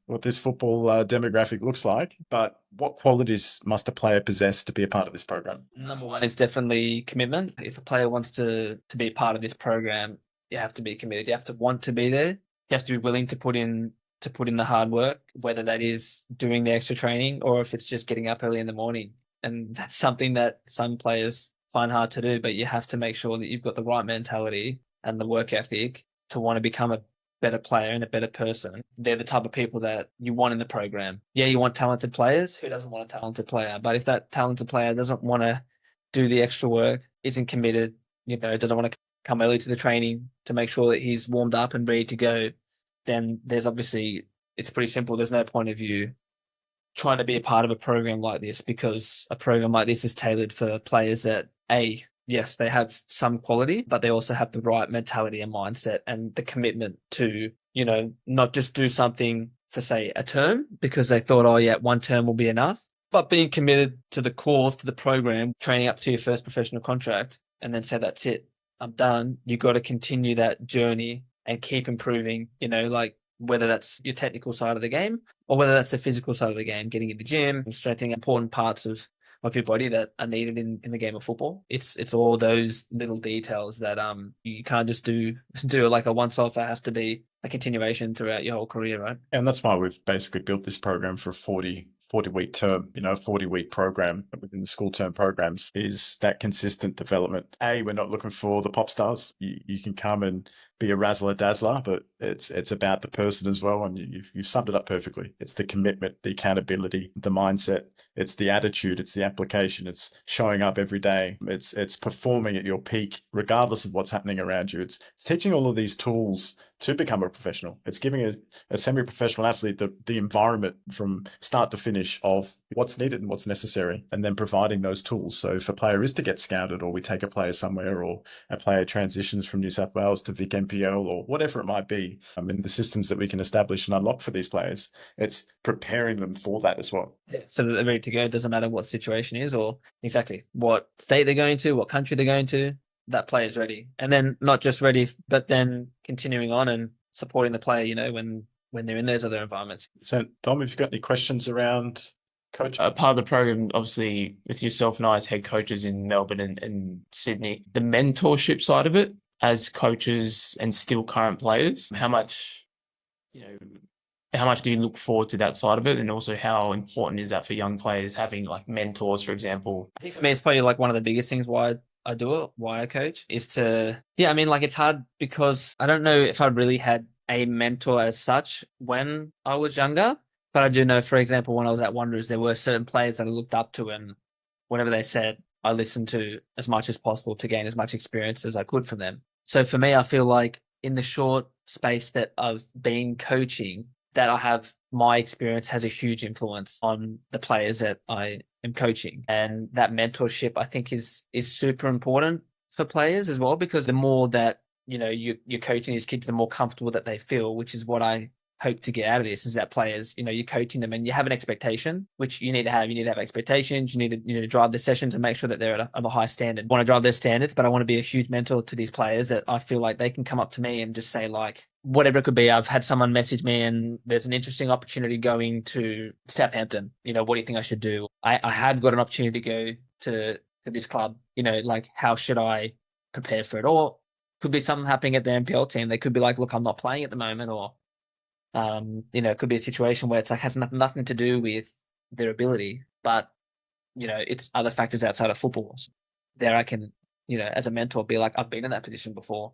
what this football demographic looks like. But what qualities must a player possess to be a part of this program? Number one is definitely commitment. If a player wants to be a part of this program, you have to be committed. You have to want to be there. You have to be willing to put in to put in the hard work, whether that is doing the extra training or if it's just getting up early in the morning. And that's something that some players find hard to do, but you have to make sure that you've got the right mentality and the work ethic to want to become a better player and a better person. They're the type of people that you want in the program. Yeah, you want talented players. Who doesn't want a talented player? But if that talented player doesn't want to do the extra work, isn't committed, doesn't want to come early to the training to make sure that he's warmed up and ready to go, then there's obviously, it's pretty simple. There's no point of you trying to be a part of a program like this, because a program like this is tailored for players that, yes, they have some quality, but they also have the right mentality and mindset and the commitment to, not just do something for, say, a term because they thought, oh yeah, one term will be enough, but being committed to the course, to the program, training up to your first professional contract, and then say, that's it, I'm done. You got to continue that journey and keep improving, like whether that's your technical side of the game or whether that's the physical side of the game, getting in the gym, strengthening important parts of your body that are needed in the game of football. It's all those little details that you can't just do like a once-off. It has to be a continuation throughout your whole career, right? And that's why we've basically built this program for a 40-week term, a 40-week program within the school term programs is that consistent development. We're not looking for the pop stars. You can come and be a razzler dazzler, but it's about the person as well. And you've summed it up perfectly. It's the commitment, the accountability, the mindset. It's the attitude. It's the application. It's showing up every day. It's performing at your peak, regardless of what's happening around you. It's teaching all of these tools to become a professional. It's giving a semi-professional athlete the environment from start to finish of what's needed and what's necessary, and then providing those tools. So if a player is to get scouted, or we take a player somewhere, or a player transitions from New South Wales to Vic NPL or whatever it might be, and the systems that we can establish and unlock for these players, it's preparing them for that as well. Yeah, so that they're ready to go. It doesn't matter what the situation is or exactly what state they're going to, what country they're going to, that player is ready. And then not just ready, but then continuing on and supporting the player, when they're in those other environments. So, Dom, have you got any questions around coaching? Part of the program, obviously, with yourself and I as head coaches in Melbourne and Sydney, the mentorship side of it as coaches and still current players, how much do you look forward to that side of it? And also how important is that for young players, having like mentors, for example? I think for me, it's probably like one of the biggest things why I do it, why I coach, is to, it's hard because I don't know if I really had a mentor as such when I was younger, but I do know, for example, when I was at Wanderers, there were certain players that I looked up to, and whatever they said, I listened to as much as possible to gain as much experience as I could from them. So for me, I feel like in the short space that I've been coaching, that I have, my experience has a huge influence on the players that I am coaching. And that mentorship, I think, is super important for players as well, because the more that, you're coaching these kids, the more comfortable that they feel, which is what I hope to get out of this, is that players, you're coaching them and you have an expectation, which you need to have. You need to have expectations. You need to drive the sessions and make sure that they're at a high standard. I want to drive their standards, but I want to be a huge mentor to these players that I feel like they can come up to me and just say, like, whatever it could be. I've had someone message me and there's an interesting opportunity going to Southampton. What do you think I should do? I have got an opportunity to go to this club. Like, how should I prepare for it? Or could be something happening at the NPL team. They could be like, look, I'm not playing at the moment, or it could be a situation where it's like has nothing to do with their ability, but it's other factors outside of football. So there I can, as a mentor, be like, I've been in that position before.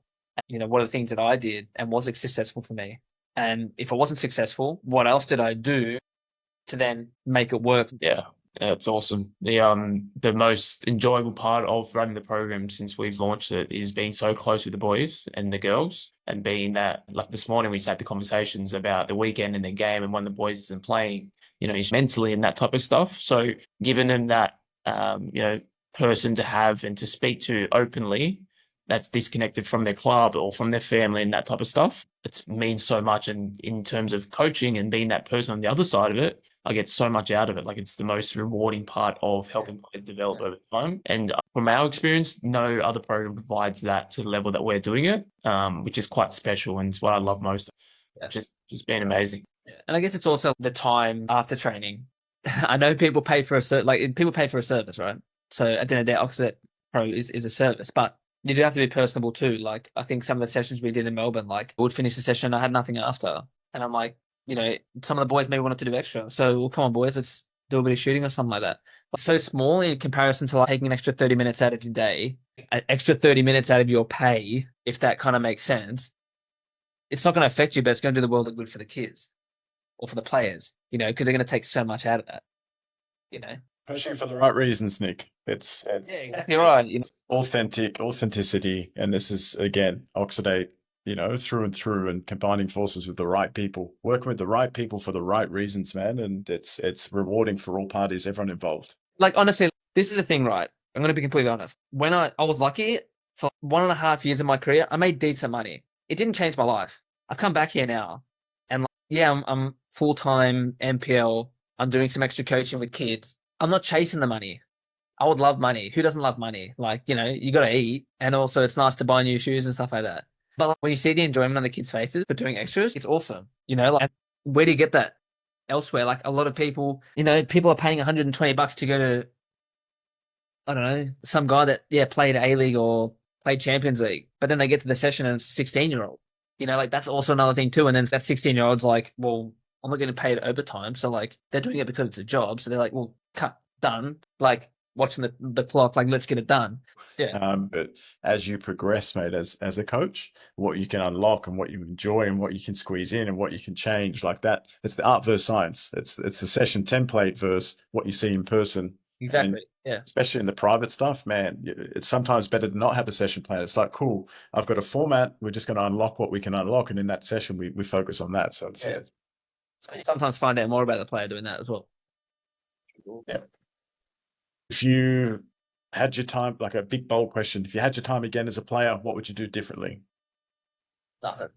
What are the things that I did and was it successful for me? And if I wasn't successful, what else did I do to then make it work? Yeah, it's awesome. The most enjoyable part of running the program since we've launched it is being so close with the boys and the girls, and being that, like this morning we just had the conversations about the weekend and the game and when the boys isn't playing, mentally and that type of stuff. So giving them that, person to have and to speak to openly that's disconnected from their club or from their family and that type of stuff, it means so much. And in terms of coaching and being that person on the other side of it, I get so much out of it. Like, it's the most rewarding part of helping players develop over time. And from our experience, no other program provides that to the level that we're doing it, which is quite special. And it's what I love most. Just been amazing. And I guess it's also the time after training. I know people pay for people pay for a service, right? So at the end of the day, Oxidate Pro is a service, but you do have to be personable too. Like, I think some of the sessions we did in Melbourne, like, I would finish the session and I had nothing after. And I'm like, you know, some of the boys maybe wanted to do extra. So, well, come on, boys, let's do a bit of shooting or something like that. It's so small in comparison to like taking an extra 30 minutes out of your day, an extra 30 minutes out of your pay, if that kind of makes sense. It's not going to affect you, but it's going to do the world of good for the kids or for the players, you know, because they're going to take so much out of that, you know. Pushing for the right reasons, Nick. It's Exactly right. You know, authenticity, and this is again Oxidate, you know, through and through, and combining forces with the right people, working with the right people for the right reasons, man. And it's rewarding for all parties, everyone involved. like, honestly, this is the thing, right? I'm going to be completely honest. When I was lucky for 1.5 years of my career, I made decent money. It didn't change my life. I've come back here now, and like, yeah, I'm full-time NPL. I'm doing some extra coaching with kids. I'm not chasing the money. I would love money. Who doesn't love money? Like, you know, you got to eat. And also it's nice to buy new shoes and stuff like that. But like, when you see the enjoyment on the kids' faces for doing extras, it's awesome. You know, like, where do you get that elsewhere? Like, a lot of people, you know, people are paying $120 to go to, I don't know, some guy that, yeah, played A-League or played Champions League. But then they get to the session and it's a 16-year-old. You know, like, that's also another thing too. And then that 16-year-old's like, well, I'm not getting paid overtime. So like, they're doing it because it's a job. So they're like, well, cut, done. Like, watching the clock, like, let's get it done. Yeah. But as you progress, mate, as a coach, what you can unlock and what you enjoy and what you can squeeze in and what you can change, like that, it's the art versus science. It's the session template versus what you see in person. Exactly. And yeah. especially in the private stuff, man, it's sometimes better to not have a session plan. It's like, cool, I've got a format. We're just going to unlock what we can unlock. And in that session, we focus on that. So it's, Sometimes find out more about the player doing that as well. Yeah. If you had your time, like a big bold question, if you had your time again as a player, what would you do differently? Nothing.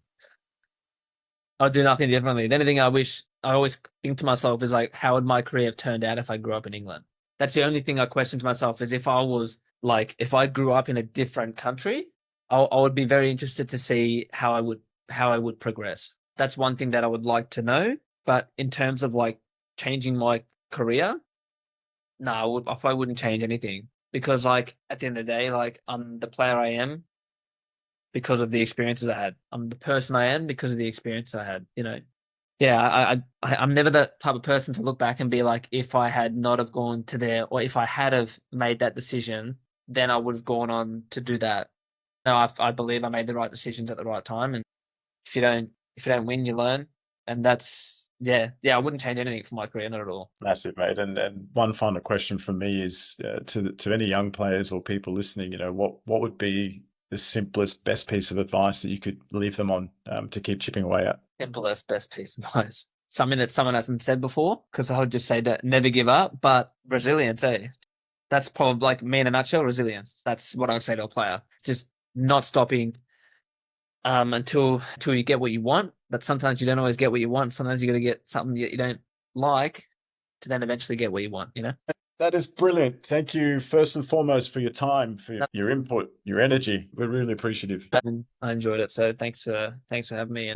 I'd do nothing differently. The only thing I always think to myself is like, how would my career have turned out if I grew up in England? That's the only thing I question to myself is if I grew up in a different country, I would be very interested to see how I would progress. That's one thing that I would like to know. But in terms of like changing my career, no, I probably wouldn't change anything because, like, at the end of the day, like, I'm the player I am because of the experiences I had. I'm the person I am because of the experience I had. You know, yeah, I'm never that type of person to look back and be like, if I had not have gone to there, or if I had have made that decision, then I would have gone on to do that. No, I believe I made the right decisions at the right time, and if you don't win, you learn, and that's. Yeah, I wouldn't change anything for my career, not at all. Massive, mate. And one final question from me is to any young players or people listening, you know, what would be the simplest, best piece of advice that you could leave them on to keep chipping away at? Simplest, best piece of advice. Something that someone hasn't said before, because I would just say that never give up, but resilience, eh? That's probably, like, me in a nutshell, resilience. That's what I would say to a player. Just not stopping until you get what you want. But sometimes you don't always get what you want. Sometimes you got to get something that you don't like to then eventually get what you want, you know? That is brilliant. Thank you, first and foremost, for your time, for your input, your energy. We're really appreciative. And I enjoyed it. So thanks for having me.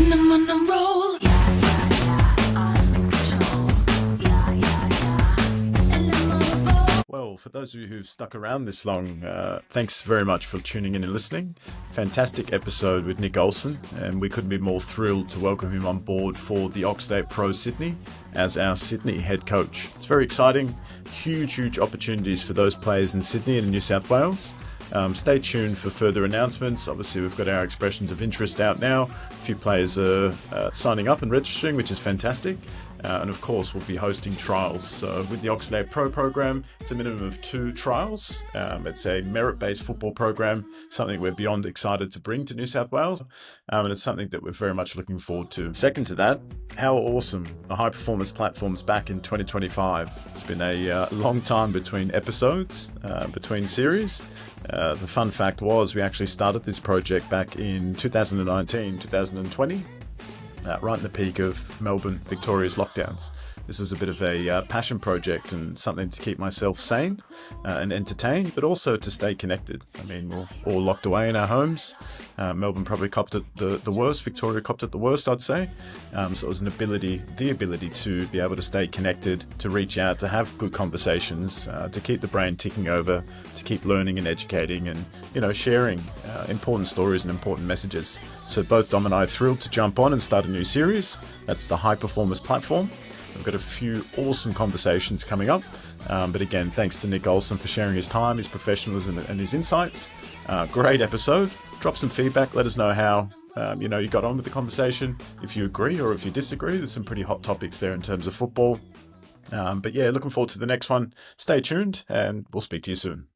Well, for those of you who've stuck around this long, thanks very much for tuning in and listening. Fantastic episode with Nick Olsen, and we couldn't be more thrilled to welcome him on board for the Oxidate Pro Sydney as our Sydney head coach. It's very exciting, huge opportunities for those players in Sydney and New South Wales. Stay tuned for further announcements. Obviously, we've got our expressions of interest out now. A few players are signing up and registering, which is fantastic. And of course, we'll be hosting trials. So with the Oxidate Pro program, it's a minimum of 2 trials. It's a merit-based football program, something we're beyond excited to bring to New South Wales. And it's something that we're very much looking forward to. Second to that, how awesome the High Performance Platform's back in 2025. It's been a long time between episodes, between series. The fun fact was we actually started this project back in 2019, 2020. Right in the peak of Melbourne, Victoria's lockdowns. This is a bit of a passion project and something to keep myself sane and entertained, but also to stay connected. I mean, we're all locked away in our homes. Melbourne probably copped it the worst. Victoria copped it the worst, I'd say. So it was the ability to be able to stay connected, to reach out, to have good conversations, to keep the brain ticking over, to keep learning and educating and, sharing important stories and important messages. So both Dom and I are thrilled to jump on and start a new series. That's the High Performers Platform. We've got a few awesome conversations coming up. But again, thanks to Nick Olsen for sharing his time, his professionalism, and his insights. Great episode. Drop some feedback. Let us know how you got on with the conversation. If you agree or if you disagree, there's some pretty hot topics there in terms of football. But yeah, looking forward to the next one. Stay tuned, and we'll speak to you soon.